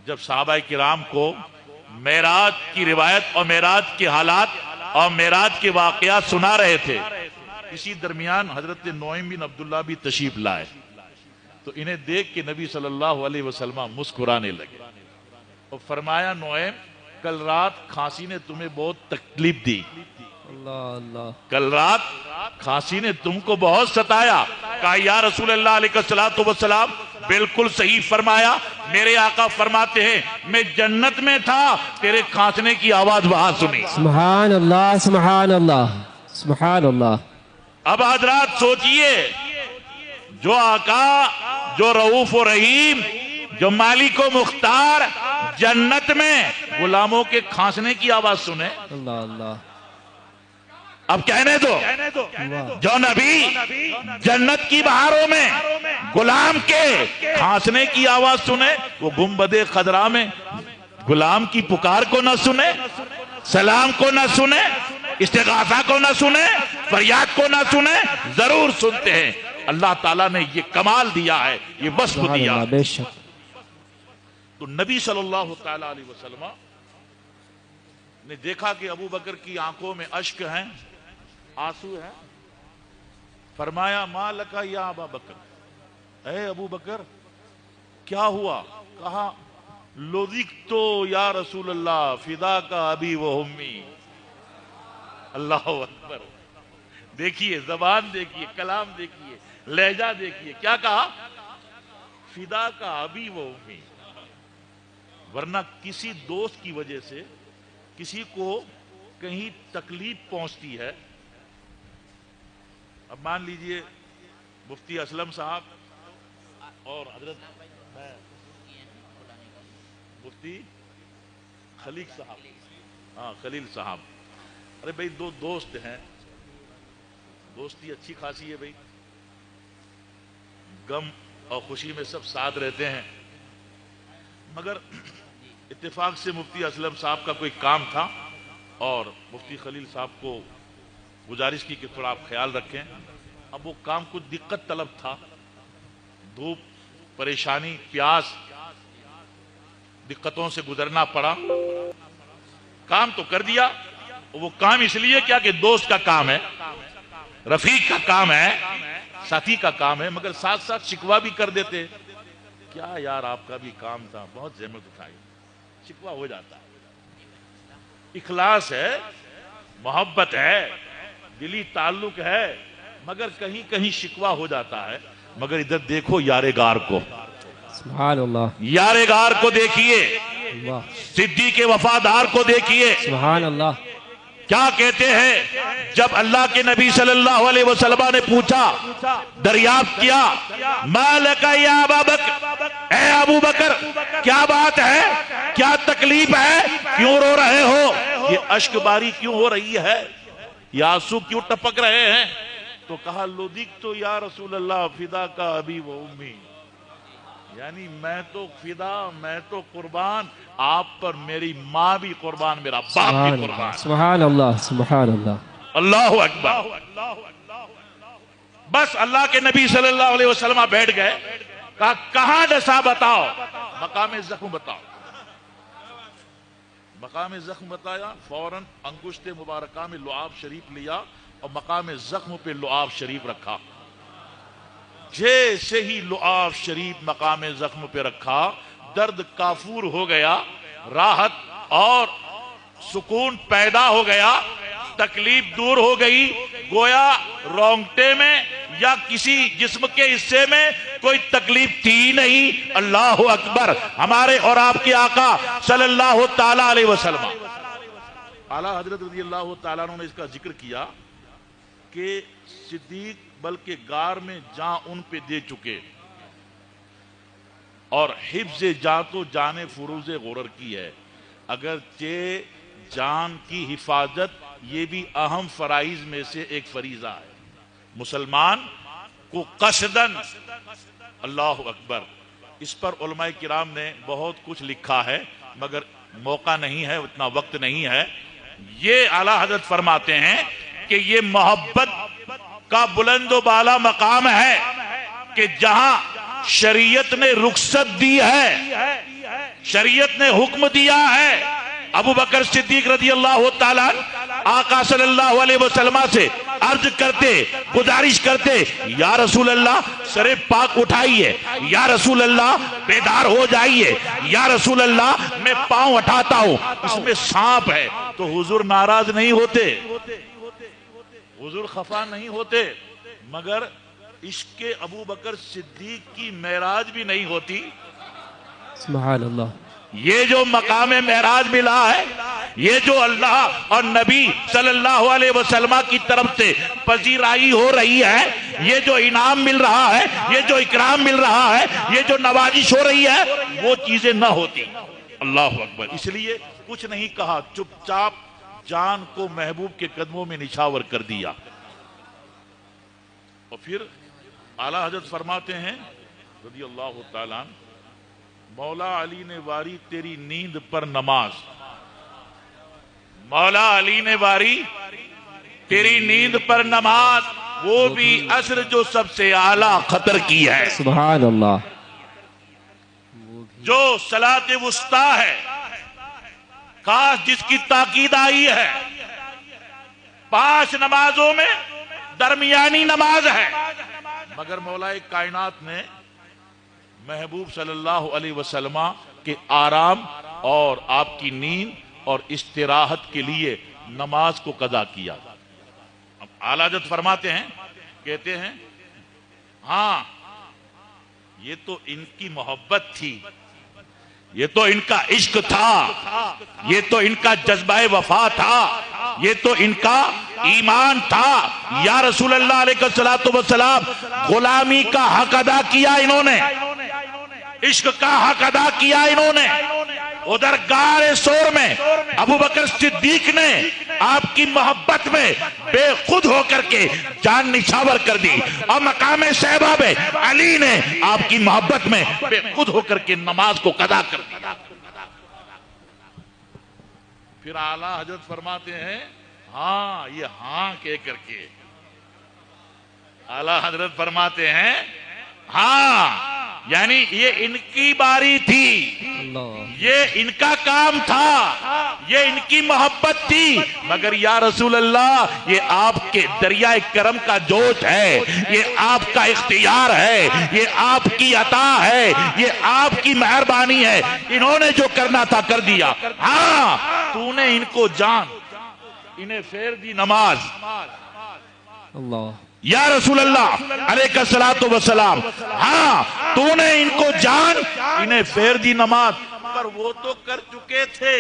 جب صحابہ کرام کو معراج کی روایت اور معراج کے حالات اور معراج کے واقعات سنا رہے تھے، اسی درمیان حضرت نعیم بن عبداللہ بھی تشریف لائے، تو انہیں دیکھ کے نبی صلی اللہ علیہ وسلم مسکرانے لگے اور فرمایا نعیم کل رات کھانسی نے تمہیں بہت تکلیف دی، اللہ اللہ. کل رات کھانسی نے تم کو بہت ستایا. کہا یا رسول اللہ علیہ السلام بالکل صحیح فرمایا، میرے آقا فرماتے ہیں میں جنت میں تھا تیرے کھانسنے کی آواز وہاں سنی. سبحان اللہ سبحان اللہ سبحان اللہ. اب حضرات سوچئے، جو آقا، جو رؤوف و رحیم، جو مالک و مختار جنت میں غلاموں کے کھانسنے کی آواز سنے. اللہ اللہ. اب کہنے دو، جو نبی جنت کی بہاروں میں غلام کے کھانسنے کی آواز سنے، وہ گنبد خضرا میں غلام کی پکار کو نہ سنے، سلام کو نہ سنے، استغاثہ کو نہ سنے، فریاد کو نہ سنے؟ ضرور سنتے ہیں. اللہ تعالیٰ نے یہ کمال دیا ہے، یہ وصف سبحان دیا اللہ. ہے. بے شک. تو نبی صلی اللہ تعالیٰ علیہ وسلم نے دیکھا کہ ابو بکر کی آنکھوں میں اشک ہیں، آنسو ہیں. فرمایا ما لکا یا ابا بکر، اے ابو بکر کیا ہوا؟ کہا لذکتو یا رسول اللہ فدا کا ابی و امی. اللہ اکبر. دیکھیے زبان، دیکھیے کلام، دیکھیے لہجہ، دیکھیے کیا کہا، فدا کا ابی و امی. ورنہ کسی دوست کی وجہ سے کسی کو کہیں تکلیف پہنچتی ہے. اب مان لیجئے مفتی اسلم صاحب اور حضرت مفتی خلیق صاحب، ہاں خلیل صاحب، ارے بھائی دو دوست ہیں، دوستی اچھی خاصی ہے بھائی، غم اور خوشی میں سب ساتھ رہتے ہیں. مگر اتفاق سے مفتی اسلم صاحب کا کوئی کام تھا اور مفتی خلیل صاحب کو گزارش کی کہ تھوڑا آپ خیال رکھیں. اب وہ کام کچھ دقت طلب تھا، دھوپ، پریشانی، پیاس، دقتوں سے گزرنا پڑا. کام تو کر دیا، وہ کام اس لیے کیا کہ دوست کا کام ہے، رفیق کا کام ہے، ساتھی کا کام ہے، مگر ساتھ ساتھ شکوہ بھی کر دیتے. کیا یار آپ کا بھی کام تھا، بہت زحمت اٹھائی، شکوہ ہو جاتا ہے. اخلاص ہے، محبت ہے، دلی تعلق ہے، مگر کہیں کہیں شکوہ ہو جاتا ہے. مگر ادھر دیکھو یار غار کو، سبحان اللہ. یار غار کو دیکھیے، اللہ. صدیق وفادار کو دیکھیے، سبحان اللہ. کیا کہتے ہیں جب اللہ کے نبی صلی اللہ علیہ وسلم نے پوچھا، دریافت کیا، ما لک یا ابا بکر، اے ابو بکر کیا بات ہے، کیا تکلیف ہے، کیوں رو رہے ہو، یہ اشک باری کیوں ہو رہی ہے، یہ آنسو کیوں ٹپک رہے ہیں؟ تو کہا لدغت یا رسول اللہ فدا کا ابی و امی، یعنی میں تو فدا، میں تو قربان، آپ پر میری ماں بھی قربان، میرا باپ بھی قربان۔ سبحان اللہ، سبحان اللہ، اللہ اکبر۔ بس اللہ کے نبی صلی اللہ علیہ وسلم بیٹھ گئے، کہا کہاں ڈسا بتاؤ، مقام زخم بتاؤ۔ مقام زخم بتایا، فوراً انگشت مبارکہ میں لعاب شریف لیا اور مقام زخم پہ لعاب شریف رکھا۔ جیسے ہی لعاب شریف مقام زخم پہ رکھا، درد کافور ہو گیا، راحت اور سکون پیدا ہو گیا، تکلیف دور ہو گئی، گویا رونگٹے میں یا کسی جسم کے حصے میں کوئی تکلیف تھی نہیں۔ اللہ اکبر۔ ہمارے اور آپ کے آقا صلی اللہ تعالی علیہ وسلم، اعلیٰ حضرت رضی اللہ تعالیٰ عنہ نے اس کا ذکر کیا کہ صدیق بلکہ غار میں جاں ان پہ دے چکے، اور حفظ جاں تو جان فروز غرر کی ہے، اگرچہ جان کی حفاظت یہ بھی اہم فرائض میں سے ایک فریضہ ہے۔ مسلمان کو قصدن، اللہ اکبر، اس پر علماء کرام نے بہت کچھ لکھا ہے مگر موقع نہیں ہے، اتنا وقت نہیں ہے۔ یہ اعلیٰ حضرت فرماتے ہیں کہ یہ محبت کا بلند و بالا مقام ہے کہ جہاں شریعت نے رخصت دی ہے، شریعت نے حکم دیا ہے، ابو بکر صدیق رضی اللہ تعالیٰ آقا صلی اللہ علیہ وسلم سے عرض کرتے، گزارش کرتے، یا رسول اللہ سر پاک اٹھائیے، یا رسول اللہ بیدار ہو جائیے، یا رسول اللہ میں پاؤں اٹھاتا ہوں، اس میں سانپ ہے۔ تو حضور ناراض نہیں ہوتے، حضور خفا نہیں ہوتے، مگر عشق ابو بکر صدیق کی معراج بھی نہیں ہوتی۔ سبحان اللہ۔ یہ جو مقام معراج ملا ہے، یہ جو اللہ اور نبی صلی اللہ علیہ وسلم کی طرف سے پذیرائی ہو رہی ہے، یہ جو انعام مل رہا ہے، یہ جو اکرام مل رہا ہے، یہ جو نوازش ہو رہی ہے، وہ چیزیں نہ ہوتی۔ اللہ اکبر۔ اس لیے کچھ نہیں کہا، چپ چاپ جان کو محبوب کے قدموں میں نچھاور کر دیا۔ اور پھر اعلیٰ حضرت فرماتے ہیں رضی اللہ تعالیٰ عنہ، مولا علی نے واری تیری نیند پر نماز، مولا علی نے واری تیری نیند پر نماز، وہ بھی عصر جو سب سے اعلیٰ خطر کی ہے، سبحان اللہ، جو صلاۃ وسطیٰ ہے، خاص جس کی تاکید آئی ہے، 5 نمازوں میں درمیانی نماز ہے، مگر مولا کائنات نے محبوب صلی اللہ علیہ وسلم کے آرام اور آپ کی نیند اور استراحت کے لیے نماز کو قضا کیا۔ اب اعلیٰ حضرت فرماتے ہیں، کہتے ہیں ہاں یہ تو ان کی محبت تھی، یہ تو ان کا عشق تھا، یہ تو ان کا جذبہ وفا تھا، یہ تو ان کا ایمان تھا۔ یا رسول اللہ علیہ السلام، غلامی کا حق ادا کیا انہوں نے، عشق کا حق ادا کیا انہوں نے۔ ادھر غار ثور میں ابو بکر صدیق نے آپ کی محبت میں بے خود ہو کر کے جان نچھاور کر دی، اور مقام صحبہ میں علی نے آپ کی محبت میں بے خود ہو کر کے نماز کو قضا کر دیا۔ پھر اعلیٰ حضرت فرماتے ہیں ہاں، یہ ہاں کہہ کر کے اعلیٰ حضرت فرماتے ہیں ہاں، یعنی یہ ان کی باری تھی، یہ ان کا کام تھا، یہ ان کی محبت تھی، مگر یا رسول اللہ یہ آپ کے دریائے کرم کا جوش ہے، یہ آپ کا اختیار ہے، یہ آپ کی عطا ہے، یہ آپ کی مہربانی ہے، انہوں نے جو کرنا تھا کر دیا۔ ہاں تو نے ان کو جان، انہیں پھیر دی نماز۔ اللہ، یا رسول اللہ علیہ الصلوۃ والسلام، ہاں تو نے ان کو جان، انہیں پھیر دی نماز۔ پر وہ تو کر چکے تھے،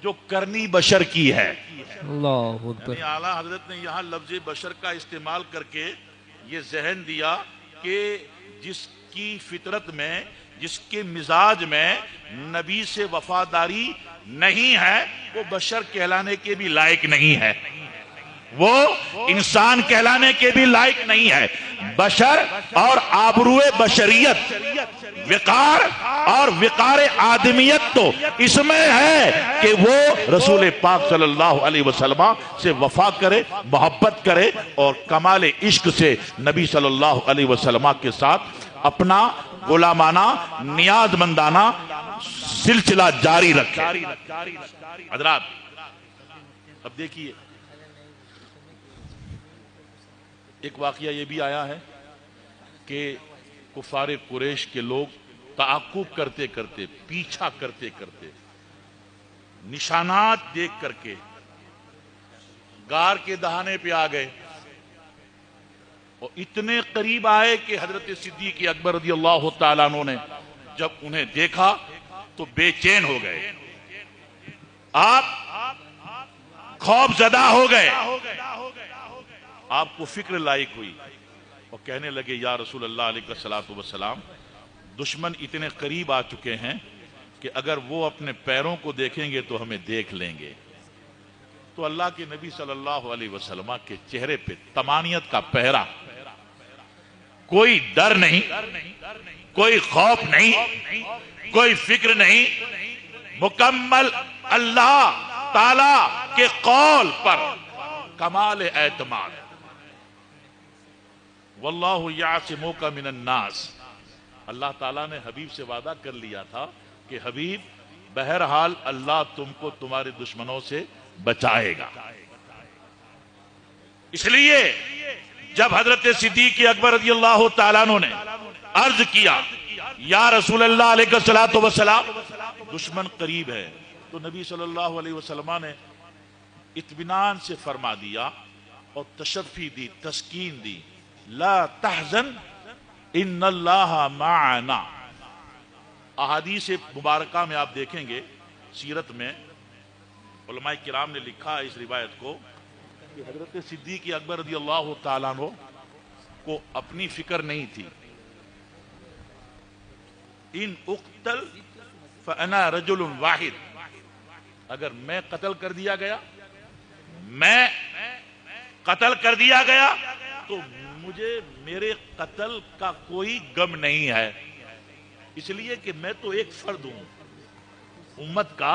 جو کرنی بشر کی ہے. اللہ اکبر. یعنی اعلیٰ حضرت نے یہاں لفظ بشر کا استعمال کر کے یہ ذہن دیا کہ جس کی فطرت میں، جس کے مزاج میں نبی سے وفاداری نہیں ہے، وہ بشر کہلانے کے بھی لائق نہیں ہے، وہ انسان کہلانے کے بھی لائق نہیں ہے. بشر اور آبروئے بشریت، وقار اور وقار آدمیت تو اس میں ہے کہ وہ رسول پاک صلی اللہ علیہ وسلم سے وفا کرے، محبت کرے اور کمال عشق سے نبی صلی اللہ علیہ وسلم کے ساتھ اپنا غلامانہ نیاز مندانہ سلسلہ جاری رکھے. حضرات اب دیکھیے ایک واقعہ یہ بھی آیا ہے کہ کفار قریش کے لوگ تعاقب کرتے کرتے، پیچھا کرتے کرتے، نشانات دیکھ کر کے غار کے دہانے پہ آ گئے اور اتنے قریب آئے کہ حضرت صدیق اکبر رضی اللہ تعالیٰ عنہ نے جب انہیں دیکھا تو بے چین ہو گئے، آپ خوف زدہ ہو گئے، آپ کو فکر لائق ہوئی اور کہنے لگے یا رسول اللہ علیہ الصلوۃ والسلام، دشمن اتنے قریب آ چکے ہیں کہ اگر وہ اپنے پیروں کو دیکھیں گے تو ہمیں دیکھ لیں گے. تو اللہ کے نبی صلی اللہ علیہ وسلم کے چہرے پہ طمانینت کا پہرا، کوئی ڈر نہیں، کوئی خوف نہیں، کوئی فکر نہیں، مکمل اللہ تعالی کے قول پر کمال اعتماد. واللہ یعصمک من الناس، اللہ تعالیٰ نے حبیب سے وعدہ کر لیا تھا کہ حبیب بہرحال اللہ تم کو تمہارے دشمنوں سے بچائے گا. اس لیے جب حضرت صدیق اکبر رضی اللہ تعالیٰ عنہ نے عرض کیا یا رسول اللہ علیہ الصلوۃ والسلام دشمن قریب ہے، تو نبی صلی اللہ علیہ وسلم نے اطمینان سے فرما دیا اور تشفی دی، تسکین دی، لا تحزن ان اللہ معنا. احادیث مبارکہ میں آپ دیکھیں گے، سیرت میں علماء کرام نے لکھا اس روایت کو کہ حضرت صدیق اکبر رضی اللہ تعالیٰ عنہ کو اپنی فکر نہیں تھی. ان اقتل فانا رجل واحد، اگر میں قتل کر دیا گیا، میں قتل کر دیا گیا تو مجھے میرے قتل کا کوئی غم نہیں ہے، اس لیے کہ میں تو ایک فرد ہوں، امت کا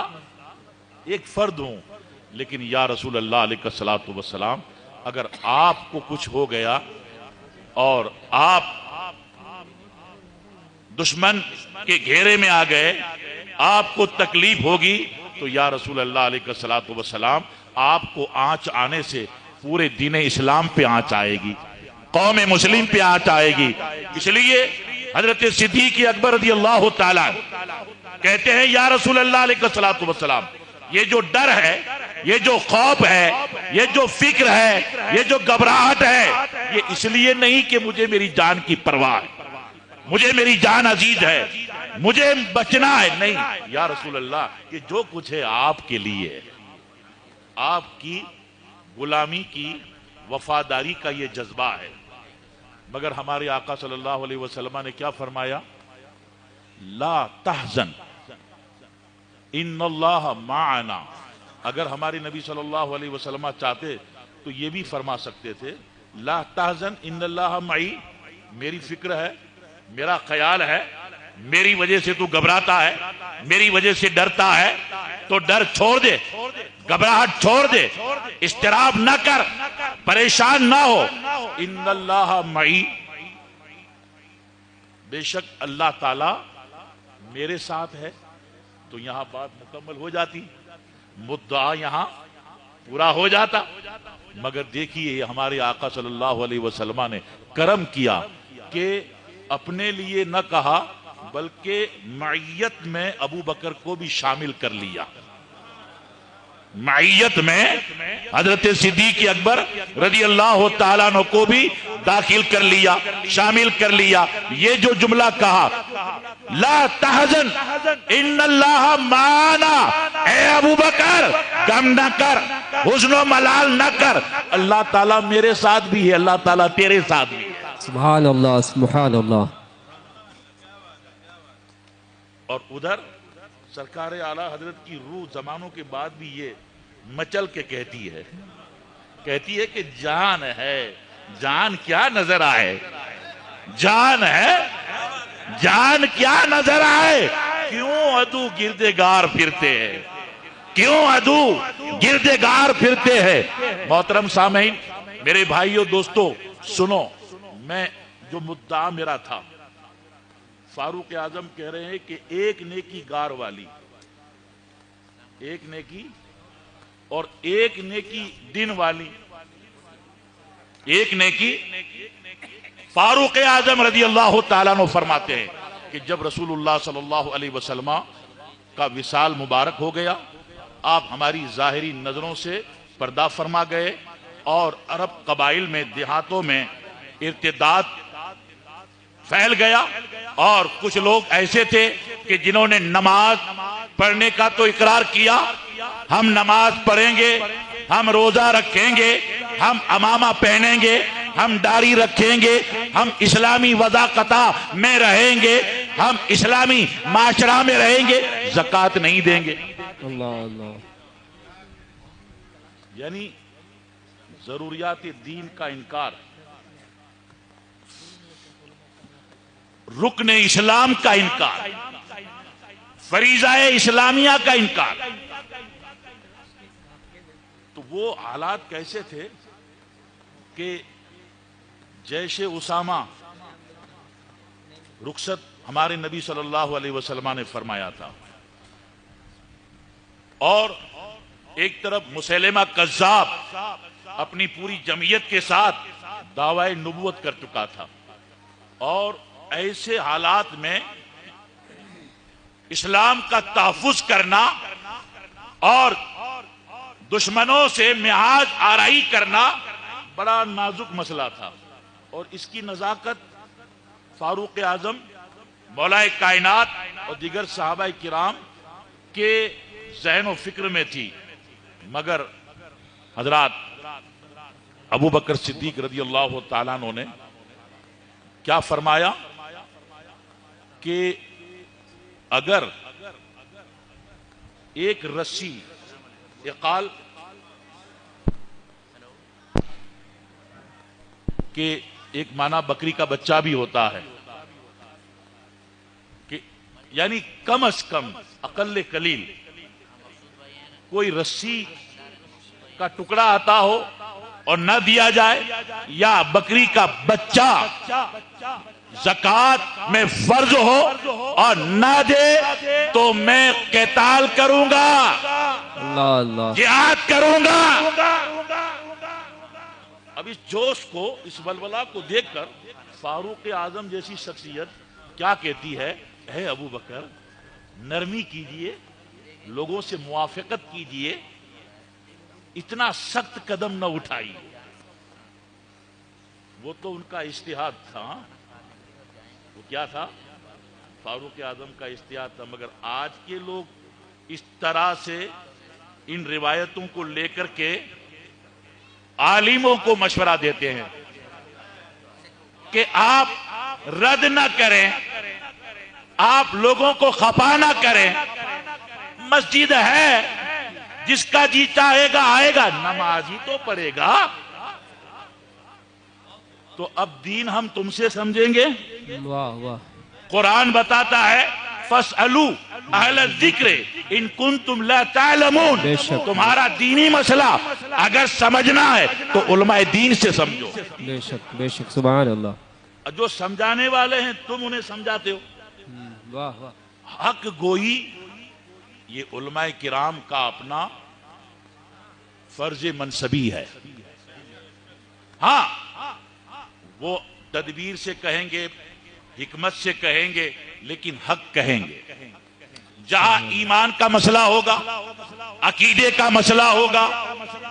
ایک فرد ہوں. لیکن یا رسول اللہ علیہ الصلوۃ والسلام اگر آپ کو کچھ ہو گیا اور آپ دشمن کے گھیرے میں آ گئے، آپ کو تکلیف ہوگی تو یا رسول اللہ علیہ الصلوۃ والسلام آپ کو آنچ آنے سے پورے دین اسلام پہ آنچ آئے گی، قوم مسلم پہ آنچ آئے گی. اس لیے حضرت صدیق اکبر رضی اللہ تعالیٰ کہتے ہیں یا رسول اللہ علیہ الصلوۃ والسلام یہ جو ڈر ہے، یہ جو خوف ہے، یہ جو فکر ہے، یہ جو گھبراہٹ ہے، یہ اس لیے نہیں کہ مجھے میری جان کی پرواہ ہے، مجھے میری جان عزیز ہے، مجھے بچنا ہے، نہیں یا رسول اللہ یہ جو کچھ ہے آپ کے لیے، آپ کی غلامی کی وفاداری کا یہ جذبہ ہے. مگر ہمارے آقا صلی اللہ علیہ وسلم نے کیا فرمایا؟ لا تحزن ان اللہ معنا. اگر ہمارے نبی صلی اللہ علیہ وسلم چاہتے تو یہ بھی فرما سکتے تھے لا تحزن ان اللہ معی، میری فکر ہے، میرا خیال ہے، میری وجہ سے تو گھبراتا ہے، میری وجہ سے ڈرتا ہے، تو ڈر چھوڑ دے، گھبراہٹ چھوڑ دے، اضطراب نہ کر، پریشان نہ ہو. ان اللہ معی، بے شک اللہ تعالی میرے ساتھ ہے. تو یہاں بات مکمل ہو جاتی، مدعا یہاں پورا ہو جاتا. مگر دیکھیے ہمارے آقا صلی اللہ علیہ وسلم نے کرم کیا کہ اپنے لیے نہ کہا بلکہ معیت میں ابو بکر کو بھی شامل کر لیا. معیت میں حضرت صدیق اکبر رضی اللہ تعالیٰ عنہ کو بھی داخل کر لیا، شامل کر لیا۔ یہ جو جملہ کہا لا تحزن ان اللہ معنا، اے ابو بکر غم نہ کر، حزن و ملال نہ کر، اللہ تعالیٰ میرے ساتھ بھی ہے، اللہ تعالیٰ تیرے ساتھ بھی ہے۔ سبحان اللہ سبحان اللہ۔ اور ادھر سرکار اعلیٰ حضرت کی روح زمانوں کے بعد بھی یہ مچل کے کہتی ہے کہ جان ہے، جان کیا نظر آئے، جان ہے، جان کیا نظر آئے، کیوں عدو گردگار پھرتے ہیں، کیوں عدو گردگار پھرتے ہیں۔ محترم سامعین، میرے بھائیوں دوستو سنو، میں جو مدعا میرا تھا، فاروق اعظم کہہ رہے ہیں کہ ایک نیکی گار والی، ایک نیکی اور ایک نیکی دن والی، ایک نیکی۔ فاروق اعظم رضی اللہ تعالیٰ عنہ فرماتے ہیں کہ جب رسول اللہ صلی اللہ علیہ وسلم کا وصال مبارک ہو گیا، آپ ہماری ظاہری نظروں سے پردہ فرما گئے، اور عرب قبائل میں، دیہاتوں میں ارتداد پھیل گیا، اور کچھ لوگ ایسے تھے کہ جنہوں نے نماز پڑھنے کا تو اقرار کیا، ہم نماز پڑھیں گے، ہم روزہ رکھیں گے، ہم امامہ پہنیں گے، ہم داڑھی رکھیں گے، ہم اسلامی وضاقتہ میں رہیں گے، ہم اسلامی معاشرہ میں رہیں گے، زکوٰۃ نہیں دیں گے۔ اللہ اللہ۔ یعنی ضروریات دین کا انکار، رکن اسلام کا انکار، فریضہ اسلامیہ کا انکار۔ تو وہ حالات کیسے تھے کہ جیش اسامہ رخصت ہمارے نبی صلی اللہ علیہ وسلم نے فرمایا تھا، اور ایک طرف مسیلمہ کذاب اپنی پوری جمعیت کے ساتھ دعوی نبوت کر چکا تھا، اور ایسے حالات میں اسلام کا تحفظ کرنا اور دشمنوں سے محاذ آرائی کرنا بڑا نازک مسئلہ تھا، اور اس کی نزاکت فاروق اعظم، مولا کائنات اور دیگر صحابہ کرام کے ذہن و فکر میں تھی۔ مگر حضرات ابو بکر صدیق رضی اللہ تعالیٰ عنہ نے کیا فرمایا کہ اگر ایک رسی، اقال کہ ایک معنی بکری کا بچہ بھی ہوتا ہے، کہ یعنی کم از کم اقل قلیل کوئی رسی کا ٹکڑا آتا ہو اور نہ دیا جائے، یا بکری کا بچہ زکوٰۃ میں فرض ہو اور نہ دے تو میں قتال کروں گا، اللہ اللہ، جہاد کروں گا۔ اب اس جوش کو، اس ولولہ کو دیکھ کر فاروق اعظم جیسی شخصیت کیا کہتی ہے، اے ابو بکر نرمی کیجئے، لوگوں سے موافقت کیجئے، اتنا سخت قدم نہ اٹھائیے۔ وہ تو ان کا اجتہاد تھا، وہ کیا تھا؟ فاروق اعظم کا اجتہاد تھا۔ مگر آج کے لوگ اس طرح سے ان روایتوں کو لے کر کے عالموں کو مشورہ دیتے ہیں کہ آپ رد نہ کریں، آپ لوگوں کو خفا نہ کریں، مسجد ہے، جس کا جی چاہے گا آئے گا، نماز ہی تو پڑھے گا۔ تو اب دین ہم تم سے سمجھیں گے؟ واہ واہ۔ قرآن بتاتا ہے فَاسْأَلُوا أَهْلَ الذِّكْرِ إِن كُنتُمْ لَا تَعْلَمُونَ، تمہارا دینی مسئلہ اگر سمجھنا ہے تو علماء دین سے سمجھو۔ بے شک بے شک، سبحان اللہ۔ جو سمجھانے والے ہیں تم انہیں سمجھاتے ہو۔ واہ واہ۔ حق گوئی یہ علماء کرام کا اپنا فرض منصبی ہے۔ ہاں وہ تدبیر سے کہیں گے، حکمت سے کہیں گے، لیکن حق کہیں گے۔ جہاں ایمان کا مسئلہ ہوگا، عقیدے کا مسئلہ ہوگا،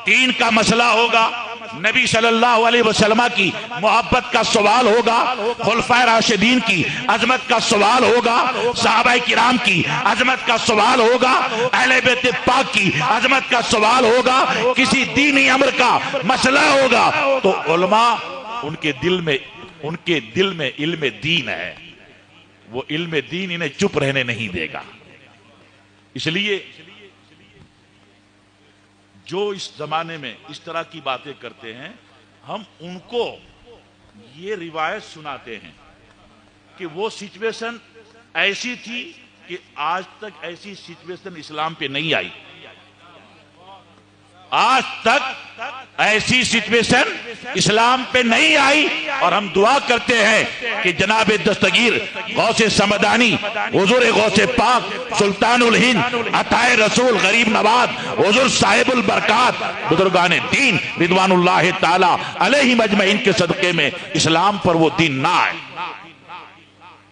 دین کا مسئلہ ہوگا، نبی صلی اللہ علیہ وسلم کی محبت کا سوال ہوگا، خلفائے راشدین کی عظمت کا سوال ہوگا، صحابہ کرام کی عظمت کا سوال ہوگا، اہل بیت پاک کی عظمت کا سوال ہوگا، کسی دینی امر کا مسئلہ ہوگا، تو علماء ان کے دل میں علم دین ہے، وہ علم دین انہیں چپ رہنے نہیں دے گا۔ اس لیے جو اس زمانے میں اس طرح کی باتیں کرتے ہیں، ہم ان کو یہ روایت سناتے ہیں کہ وہ سچویشن ایسی تھی کہ آج تک ایسی سچویشن اسلام پہ نہیں آئی، آج تک ایسی سچویشن اسلام پہ نہیں آئی، اور ہم دعا کرتے ہیں کہ جناب دستگیر غوث سمدانی، حضور غوث پاک سلطان الہند عطائے رسول غریب نواز حضور صاحب البرکات بزرگان دین رضوان اللہ تعالی علیہم اجمعین کے صدقے میں اسلام پر وہ دین نہ آئے۔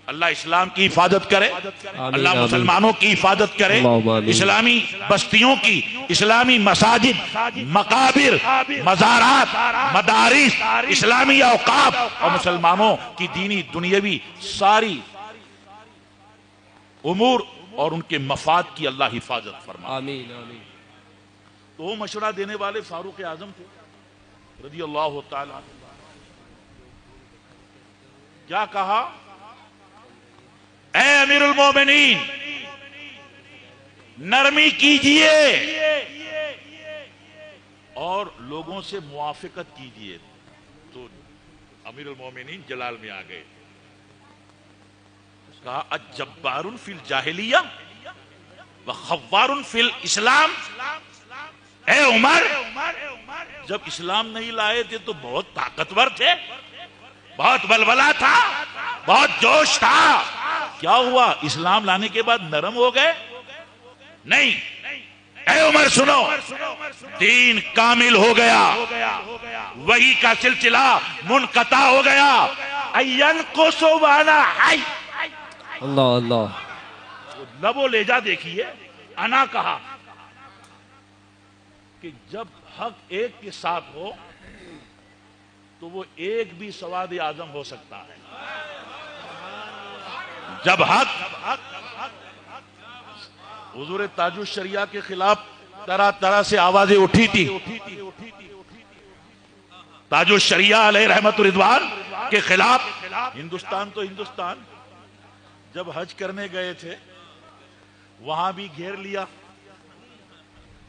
اللہ اسلام کی حفاظت کرے، اللہ مسلمانوں کی حفاظت کرے، اسلامی بستیوں کی، اسلامی مساجد، مقابر، مزارات، مدارس، اسلامی اوقاف اور مسلمانوں کی دینی دنیاوی ساری امور اور ان کے مفاد کی اللہ حفاظت فرمائے۔ آمین آمین۔ تو وہ مشورہ دینے والے فاروق اعظم تھے رضی اللہ تعالیٰ عنہ۔ کیا کہا؟ اے امیر المومنین، نرمی کیجئے اور لوگوں سے موافقت کیجئے۔ تو امیر المومنین جلال میں آ گئے، کہا اجبار فی الجاہلیہ وخوار فی الاسلام۔ اے عمر، جب اسلام نہیں لائے تھے تو بہت طاقتور تھے، بہت بلبلہ تھا، بہت جوش تھا، کیا ہوا اسلام لانے کے بعد نرم ہو گئے؟ نہیں، اے عمر سنو، دین کامل ہو گیا، وحی کا سلسلہ منقطع ہو گیا۔ اینقص وانا حی، اللہ اللہ، لب و لہجہ دیکھیے، انا کہا کہ جب حق ایک کے ساتھ ہو تو وہ ایک بھی سواد اعظم ہو سکتا ہے۔ جب حق، حضور تاج الشریعہ کے خلاف طرح طرح سے آوازیں اٹھی تھی، تاج الشریعہ علیہ رحمت رضوان کے خلاف، ہندوستان تو ہندوستان، جب حج کرنے گئے تھے وہاں بھی گھیر لیا،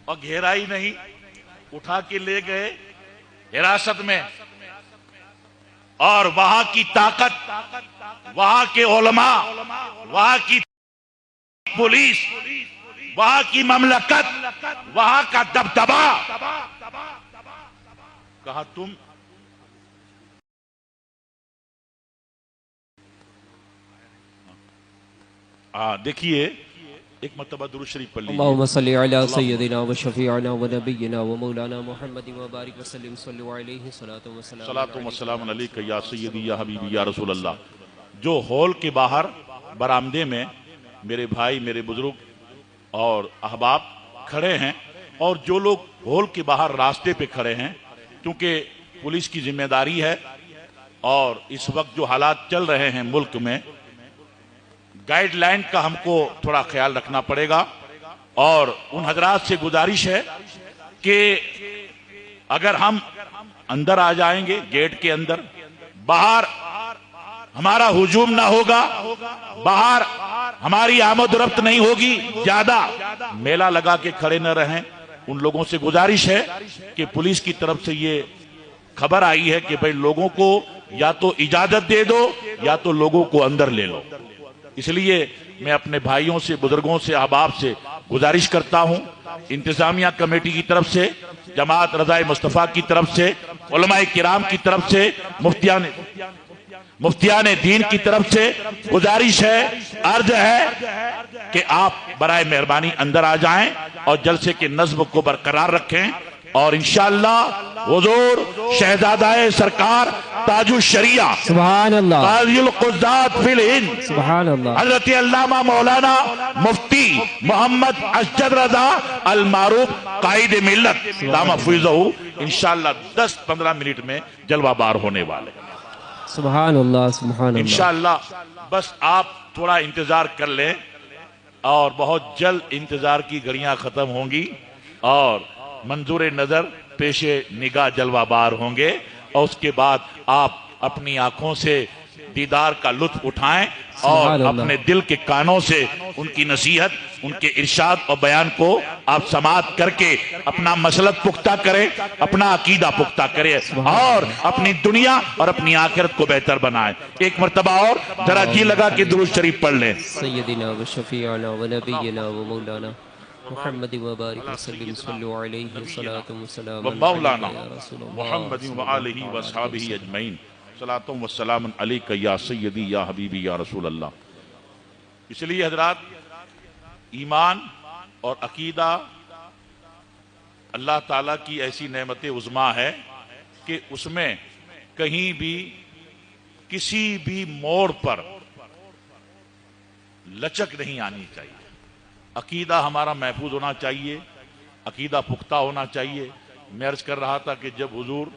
اور گھیرا ہی نہیں، اٹھا کے لے گئے حراست میں، اور وہاں کی طاقت، وہاں کے علماء، وہاں کی پولیس، وہاں کی مملکت، وہاں کا دبدبا، کہا تم دیکھیے، ایک مرتبہ درود شریف پڑھ لیجیے۔ اللہم صلی علی سیدنا و شفیعنا و نبینا و مولانا محمد و بارک وسلم صلی علیہ صلاۃ و سلام علیکہ یا سیدی یا حبیبی یا رسول اللہ۔ جو ہال کے باہر برآمدے میں میرے بھائی، میرے بزرگ اور احباب کھڑے ہیں، اور جو لوگ ہال کے باہر راستے پہ کھڑے ہیں، کیونکہ پولیس کی ذمہ داری ہے، اور اس وقت جو حالات چل رہے ہیں ملک میں، گائیڈ لائن کا ہم کو تھوڑا خیال رکھنا پڑے گا، اور ان حضرات سے گزارش ہے کہ اگر ہم اندر آ جائیں گے گیٹ کے اندر، باہر ہمارا ہجوم نہ ہوگا، باہر ہماری آمد و رفت نہیں ہوگی، زیادہ میلہ لگا کے کھڑے نہ رہیں۔ ان لوگوں سے گزارش ہے کہ پولیس کی طرف سے یہ خبر آئی ہے کہ بھئی لوگوں کو یا تو اجازت دے دو یا تو لوگوں کو اندر لے لو۔ اس لیے میں اپنے بھائیوں سے، بزرگوں سے، احباب سے گزارش کرتا ہوں، انتظامیہ کمیٹی کی طرف سے، جماعت رضائے مصطفیٰ کی طرف سے، علماء کرام کی طرف سے، مفتیان دین کی طرف سے گزارش ہے، عرض ہے کہ آپ برائے مہربانی اندر آ جائیں اور جلسے کے نظم کو برقرار رکھیں، اور انشاءاللہ حضور شہزادہ سرکار تاج الشریعہ، سبحان اللہ، قاضی القضات فی الہند، سبحان اللہ، حضرت علامہ مولانا مفتی محمد اسجد رضا المعروف قائد ملت دام حفظہ، انشاءاللہ 10-15 منٹ میں جلوہ بار ہونے والے سبحان اللہ، سبحان اللہ، انشاءاللہ۔ بس آپ تھوڑا انتظار کر لیں اور بہت جلد انتظار کی گھڑیاں ختم ہوں گی اور منظور نظر پیش نگاہ جلوہ بار ہوں گے، اور اس کے بعد آپ اپنی آنکھوں سے دیدار کا لطف اٹھائیں اور سبحان اللہ، اپنے دل کے کانوں سے ان کی نصیحت، ان کے ارشاد اور بیان کو آپ سماعت کر کے اپنا مسلک پختہ کریں، اپنا عقیدہ پختہ کریں اور اپنی دنیا اور اپنی آخرت کو بہتر بنائیں۔ ایک مرتبہ اور ذرا جی لگا کے درود شریف پڑھ لیں۔ سیدنا و شفیعنا و نبینا و مولانا محمد و بارک وسلم، صلو علیہ صلاۃ و سلام مولانا یا رسول اللہ محمد و آلہ و صحابہ اجمعین، صلاۃ و سلام علیک یا سیدی یا حبیبی یا رسول اللہ۔ اس لیے حضرات، ایمان اور عقیدہ اللہ تعالیٰ کی ایسی نعمت عظمیٰ ہے کہ اس میں کہیں بھی کسی بھی موڑ پر لچک نہیں آنی چاہیے۔ عقیدہ ہمارا محفوظ ہونا چاہیے، عقیدہ پختہ ہونا چاہیے۔ میں عرض کر رہا تھا کہ جب حضور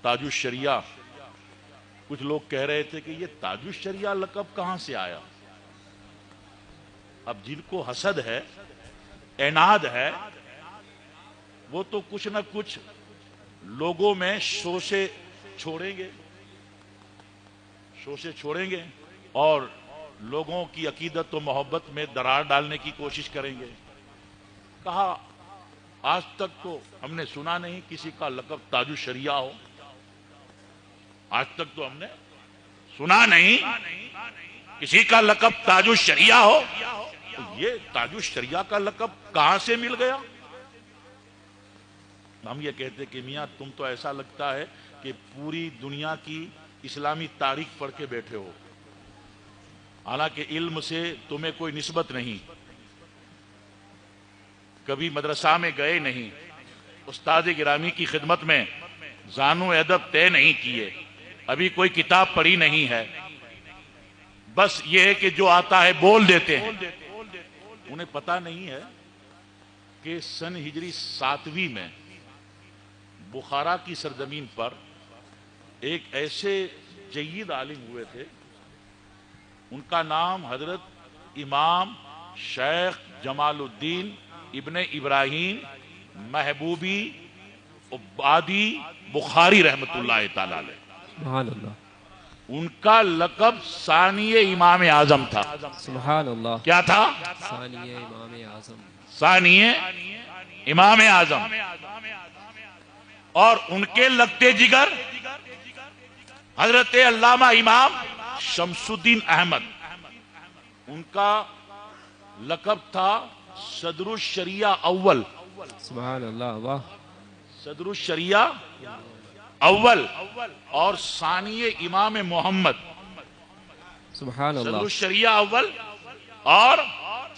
تاج الشریعہ، کچھ لوگ کہہ رہے تھے کہ یہ تاج الشریعہ لقب کہاں سے آیا؟ اب جن کو حسد ہے، عناد ہے، وہ تو کچھ نہ کچھ لوگوں میں شوشے چھوڑیں گے اور لوگوں کی عقیدت و محبت میں درار ڈالنے کی کوشش کریں گے۔ کہا آج تک تو ہم نے سنا نہیں کسی کا لقب تاج الشریعہ ہو، آج تک تو ہم نے سنا نہیں کسی کا لقب تاج الشریعہ ہو۔ یہ تاج الشریعہ کا لقب کہاں سے مل گیا؟ ہم یہ کہتے کہ میاں تم تو ایسا لگتا ہے کہ پوری دنیا کی اسلامی تاریخ پڑھ کے بیٹھے ہو، حالانکہ علم سے تمہیں کوئی نسبت نہیں، کبھی مدرسہ میں گئے نہیں، استاد گرامی کی خدمت میں زانو ادب طے نہیں کیے، ابھی کوئی کتاب پڑھی نہیں ہے، بس یہ ہے کہ جو آتا ہے بول دیتے ہیں۔ انہیں پتہ نہیں ہے کہ سن ہجری 7ویں میں بخارا کی سرزمین پر ایک ایسے جید عالم ہوئے تھے، ان کا نام حضرت امام شیخ جمال الدین ابن ابراہیم محبوبی عبادی بخاری رحمت اللہ تعالی علیہ، سبحان اللہ، ان کا لقب ثانی امام اعظم تھا۔ سبحان اللہ، کیا تھا؟ ثانی امام اعظم، ثانی امام اعظم۔ اور ان کے لگتے جگر حضرت علامہ امام شمس الدین احمد، ان کا لقب تھا صدر الشریعہ اول، سبحان اللہ، واہ، صدر الشریعہ اول اور ثانی امام محمد، سبحان صدر اللہ، الشریعہ اول اور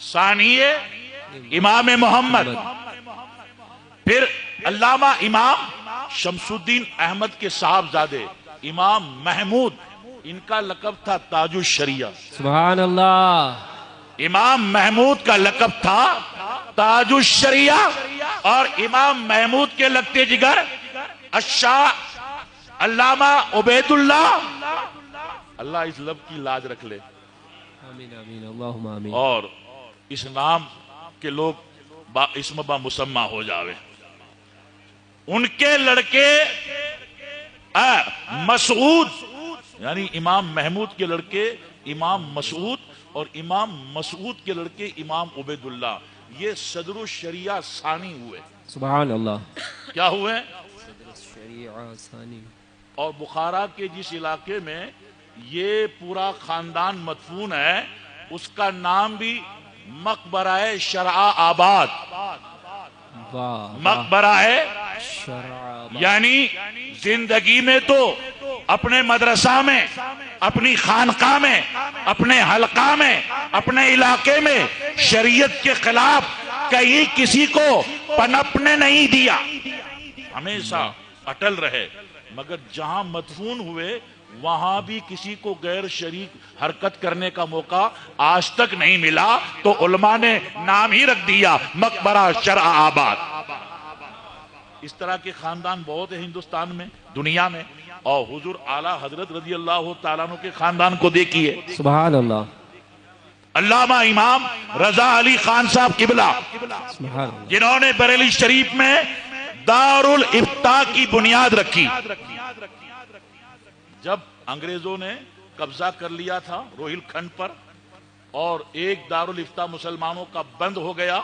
ثانی امام محمد۔ پھر علامہ امام شمس الدین احمد کے صاحبزادے امام محمود، ان کا لقب تھا تاج الشریعہ۔ سبحان اللہ، امام محمود کا لقب تھا تاج الشریعہ، اور امام محمود کے لگتے جگر الشاہ علامہ عبید اللہ، اللہ اس لب کی لاج رکھ لے، آمین آمین، اللہم آمین، اور اس نام کے لوگ با اسم با مسمہ ہو جاوے۔ ان کے لڑکے مسعود، یعنی امام محمود کے لڑکے امام مسعود اور امام مسعود کے لڑکے امام عبید اللہ، یہ صدر الشریعہ ثانی ہوئے۔ سبحان اللہ، کیا ہوئے؟ صدر الشریعہ ثانی۔ اور بخارا کے جس علاقے میں یہ پورا خاندان مدفون ہے، اس کا نام بھی مقبرہ شرع آباد، مقبرہ یعنی زندگی میں تو اپنے مدرسہ میں، اپنی خانقاہ میں، اپنے حلقہ میں، اپنے علاقے میں شریعت کے خلاف کہیں کسی کو پنپنے نہیں دیا، ہمیشہ اٹل رہے، مگر جہاں مدفون ہوئے وہاں بھی کسی کو غیر شریک حرکت کرنے کا موقع آج تک نہیں ملا، تو علماء نے نام ہی رکھ دیا مقبرہ شرع آباد۔ اس طرح کے خاندان بہت ہیں ہندوستان میں، دنیا میں، اور حضور اعلیٰ حضرت رضی اللہ تعالیٰ عنہ کے خاندان کو دیکھیے۔ سبحان اللہ، علامہ امام رضا علی خان صاحب قبلہ، سبحان اللہ، جنہوں نے بریلی شریف میں دارالافتاء کی بنیاد رکھی۔ جب انگریزوں نے قبضہ کر لیا تھا روہیل کھنڈ پر اور ایک دارالافتاء مسلمانوں کا بند ہو گیا،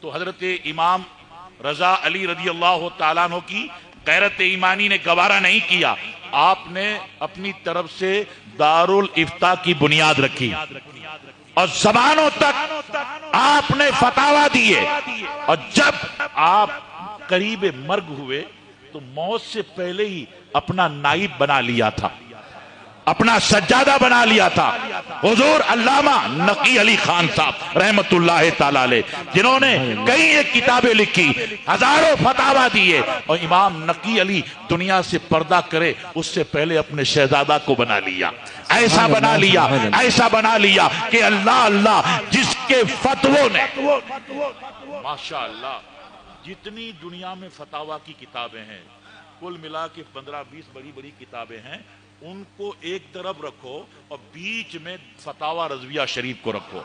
تو حضرت امام رضا علی رضی اللہ تعالیٰ عنہ کی غیرت ایمانی نے گوارا نہیں کیا، آپ نے اپنی طرف سے دارالافتاء کی بنیاد رکھی اور زمانوں تک آپ نے فتاوی دیے، اور جب آپ قریب مرگ ہوئے تو موت سے پہلے ہی اپنا نائب بنا لیا تھا، اپنا سجادہ بنا لیا تھا حضور علامہ نقی علی خان صاحب رحمت اللہ تعالی علیہ، جنہوں نے کئی ایک کتابیں لکھی، ہزاروں فتاوی دیے، اور امام نقی علی دنیا سے پردہ کرے اس سے پہلے اپنے شہزادہ کو بنا لیا، ایسا بنا لیا، ایسا بنا لیا کہ اللہ اللہ جس کے فتووں نے ماشاءاللہ جتنی دنیا میں فتاوی کی کتابیں ہیں کل ملا کے 15-20 بڑی بڑی کتابیں ہیں، ان کو ایک طرف رکھو اور بیچ میں فتاوی رضویہ شریف کو رکھو۔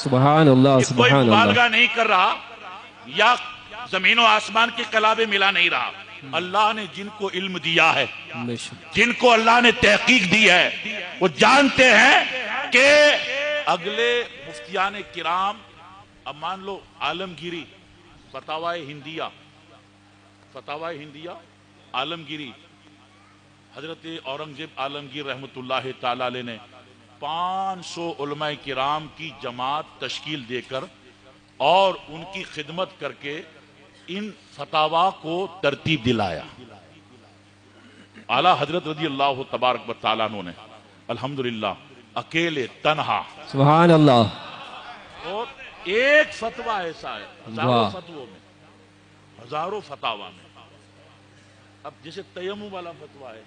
سبحان اللہ، کوئی سبحان اللہ، مبالغہ نہیں کر رہا یا زمین و آسمان کے کلابے ملا نہیں رہا، اللہ نے جن کو علم دیا ہے، بے شک، جن کو اللہ نے تحقیق دی ہے، وہ جانتے ہیں کہ اگلے مفتیان کرام، اب مان لو عالمگیری فتاوی ہندیہ عالمگیری، حضرت اورنگزیب عالمگیر رحمت اللہ تعالی علیہ نے 500 علماء کرام کی جماعت تشکیل دے کر اور ان کی خدمت کر کے ان فتاوی کو ترتیب دلایا۔ اعلیٰ حضرت رضی اللہ تبارک و تعالیٰ عنہ نے الحمدللہ اکیلے تنہا، سبحان اللہ، اور ایک فتویٰ ایسا ہے ہزاروں واہ، فتووں میں، ہزاروں فتاوی میں، اب جیسے تیمم والا فتویٰ ہے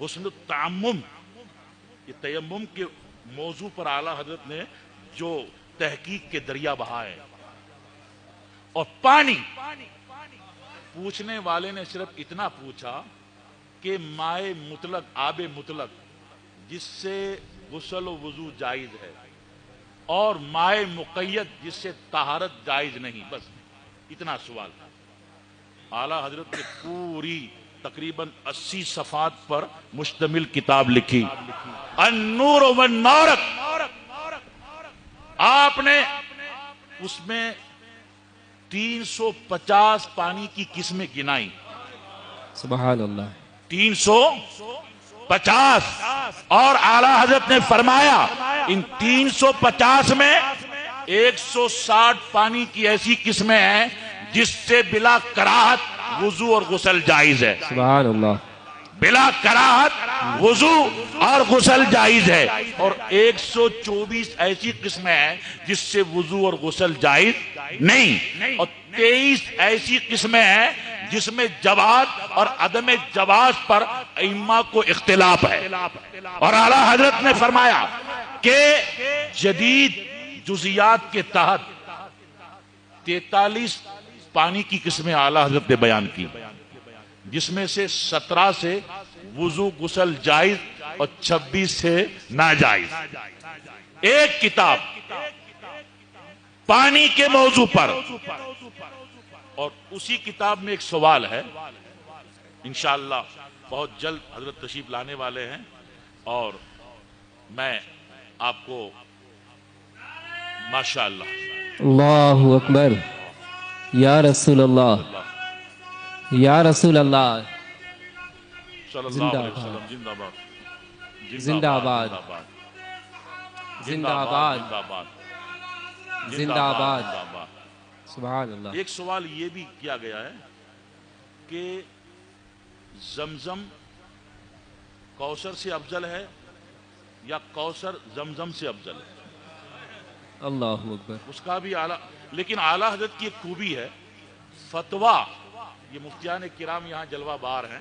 حسن التعمم، یہ تیمم کے موضوع پر اعلیٰ حضرت نے جو تحقیق کے دریا بہائے، اور پانی پوچھنے والے نے صرف اتنا پوچھا کہ مائع مطلق، آب مطلق جس سے غسل و وضو جائز ہے، اور مائع مقید جس سے طہارت جائز نہیں، بس اتنا سوال تھا۔ اعلیٰ حضرت نے پوری تقریباً 80 صفحات پر مشتمل کتاب لکھی، النور والنارق، آپ نے اس میں 350 پانی کی قسمیں گنائی، سبحان اللہ، 350، اور اعلیٰ حضرت نے فرمایا ان 350 میں 160 پانی کی ایسی قسمیں ہیں جس سے بلا کراہت وضو اور غسل جائز ہے، سبحان اللہ، بلا کراہت وضو اور غسل جائز ہے، اور 124 ایسی قسمیں ہیں جس سے وضو اور غسل جائز نہیں، اور 23 ایسی قسمیں ہیں جس میں جواز اور عدم جواز پر ائمہ کو اختلاف ہے، اور اعلیٰ حضرت نے فرمایا کہ جدید جزیات کے تحت 43 پانی کی قسمیں اعلیٰ حضرت نے بیان کی، جس میں سے 17 سے وضو غسل جائز اور 26 سے ناجائز۔ ایک کتاب پانی کے موضوع پر، اور اسی کتاب میں ایک سوال ہے، انشاءاللہ بہت جلد حضرت تشریف لانے والے ہیں، اور میں آپ کو ماشاءاللہ اللہ اکبر، یا رسول اللہ، یا رسول اللہ، صلی اللہ زندہ علیہ باد، وسلم، زندہ باد، زندہ باد، زندہ باد، زندہ باد، سبحان اللہ۔ ایک سوال یہ بھی کیا گیا ہے کہ زمزم کوثر سے افضل ہے یا کوثر زمزم سے افضل ہے؟ اللہ اکبر، اس کا بھی اعلیٰ، لیکن اعلیٰ حضرت کی ایک خوبی ہے، فتویٰ، یہ مفتیان کرام یہاں جلوہ بار ہیں،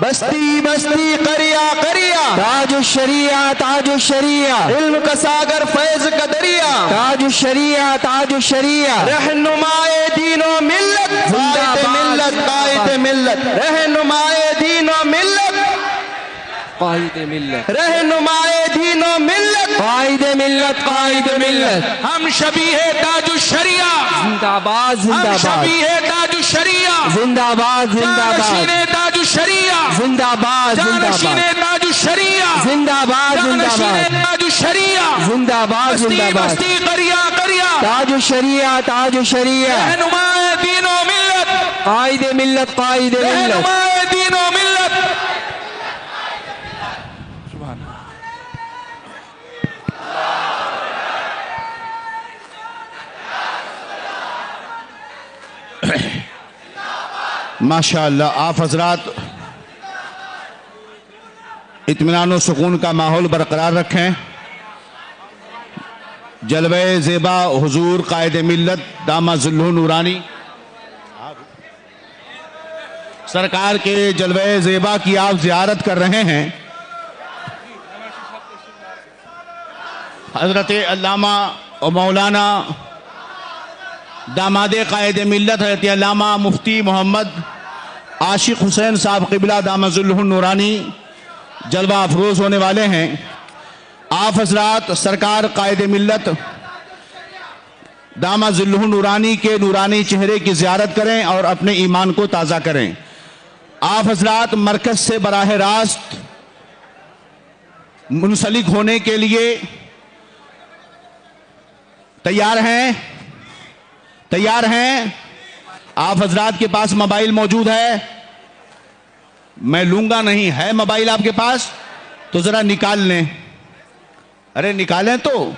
بستی بستی قریا قریا، تاج الشریعہ تاج الشریعہ، علم کا ساگر فیض کا دریا، تاج الشریعہ تاج الشریعہ، رہنمائے دین و ملت، زندہ قائد باد، ملت قائد ملت، رہنمائے دین و ملت، قائد ملت، رہنمائے دین و ملت، قائد ملت، قائد ملت، ہم شبیہ تاج الشریعہ، زندہ باد زندہ ہم باد، شبیہ تاج الشریعہ، زندہ باد زندہ جانشین باد، تاج الشریعہ، زندہ باد زندہ جانشین باد، تاج الشریعہ، زندہ باد زندہ جانشین باد، تاج الشریعہ، زندہ باد بستی زندہ باد، بستی قریا قریا، تاج الشریعہ تاج الشریعہ، رہنمائے دین و ملت، قائد ملت، قائد ملت، رہنمائے دین و ملت. ماشاء اللہ. آپ حضرات اطمینان و سکون کا ماحول برقرار رکھیں. جلوہ زیبا حضور قائد ملت دامہ ظلہ نورانی سرکار کے جلوہ زیبا کی آپ زیارت کر رہے ہیں. حضرت علامہ و مولانا داماد قائد ملت حضرت علامہ مفتی محمد عاشق حسین صاحب قبلہ دامہ ظلہ نورانی جلوہ افروز ہونے والے ہیں. آپ حضرات سرکار قائد ملت دامہ ظلہ نورانی کے نورانی چہرے کی زیارت کریں اور اپنے ایمان کو تازہ کریں. آپ حضرات مرکز سے براہ راست منسلک ہونے کے لیے تیار ہیں؟ تیار ہیں؟ آپ حضرات کے پاس موبائل موجود ہے؟ میں لوں گا نہیں. ہے موبائل آپ کے پاس؟ تو ذرا نکال لیں. ارے نکالیں تو.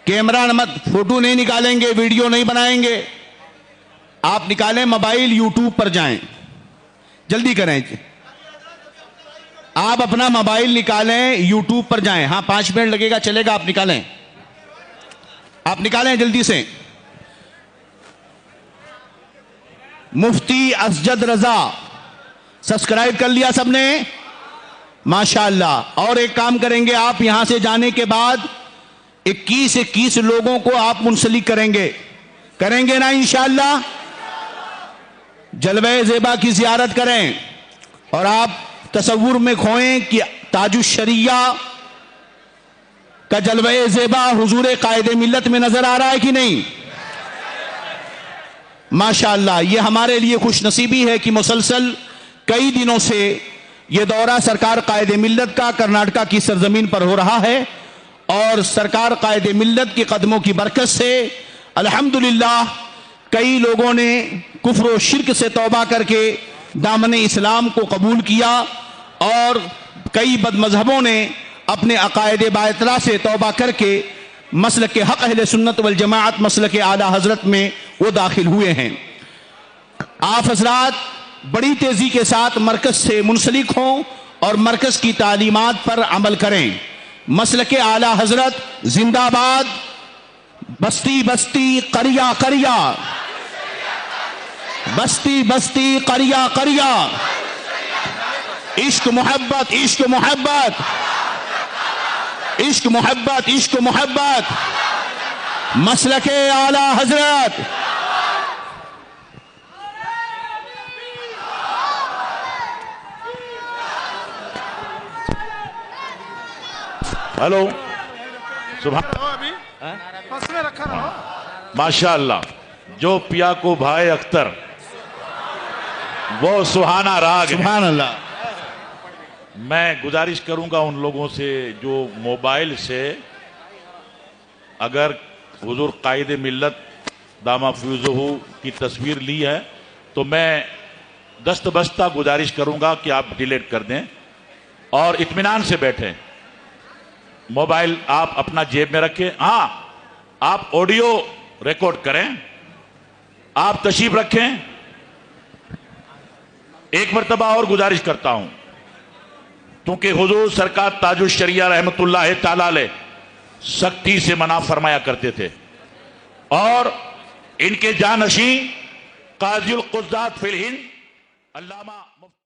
کیمرہ مت، فوٹو نہیں نکالیں گے، ویڈیو نہیں بنائیں گے. آپ نکالیں موبائل، یوٹیوب پر جائیں. جلدی کریں. آپ اپنا موبائل نکالیں، یوٹیوب پر جائیں. ہاں 5 منٹ لگے گا، چلے گا. آپ نکالیں، آپ نکالیں جلدی سے. مفتی اسجد رضا سبسکرائب کر لیا سب نے؟ ماشاءاللہ. اور ایک کام کریں گے، آپ یہاں سے جانے کے بعد 21 لوگوں کو آپ منسلک کریں گے. کریں گے نا انشاءاللہ؟ جلوہ زیبا کی زیارت کریں اور آپ تصور میں کھوئیں کہ تاج الشریعہ کا جلوہ زیبا حضور قائد ملت میں نظر آ رہا ہے کہ نہیں؟ ماشاءاللہ. یہ ہمارے لیے خوش نصیبی ہے کہ مسلسل کئی دنوں سے یہ دورہ سرکار قائد ملت کا کرناٹکا کی سرزمین پر ہو رہا ہے، اور سرکار قائد ملت کے قدموں کی برکت سے الحمدللہ کئی لوگوں نے کفر و شرک سے توبہ کر کے دامن اسلام کو قبول کیا، اور کئی بد مذہبوں نے اپنے عقائد باطلہ سے توبہ کر کے مسلک حق اہل سنت والجماعت مسلک اعلیٰ حضرت میں وہ داخل ہوئے ہیں. آپ حضرات بڑی تیزی کے ساتھ مرکز سے منسلک ہوں اور مرکز کی تعلیمات پر عمل کریں. مسلک اعلیٰ حضرت زندہ باد. بستی بستی قریا قریا، بستی بستی قریا قریا، عشق محبت عشق محبت، عشق محبت عشق محبت، مسلک اعلیٰ حضرت. ہلو ماشاء اللہ. جو پیا کو بھائے اختر وہ سہانا راگ ہے. سبحان اللہ. میں گزارش کروں گا ان لوگوں سے جو موبائل سے اگر حضور قائد ملت دامہ فیضہ کی تصویر لی ہے تو میں دست بستہ گزارش کروں گا کہ آپ ڈیلیٹ کر دیں اور اطمینان سے بیٹھیں. موبائل آپ اپنا جیب میں رکھیں. ہاں آپ آڈیو ریکارڈ کریں. آپ تشریف رکھیں. ایک مرتبہ اور گزارش کرتا ہوں کیونکہ حضور سرکار تاج الشریعہ رحمت اللہ تعالی علیہ سختی سے منع فرمایا کرتے تھے، اور ان کے جانشین قاضی القضات فی الہند علامہ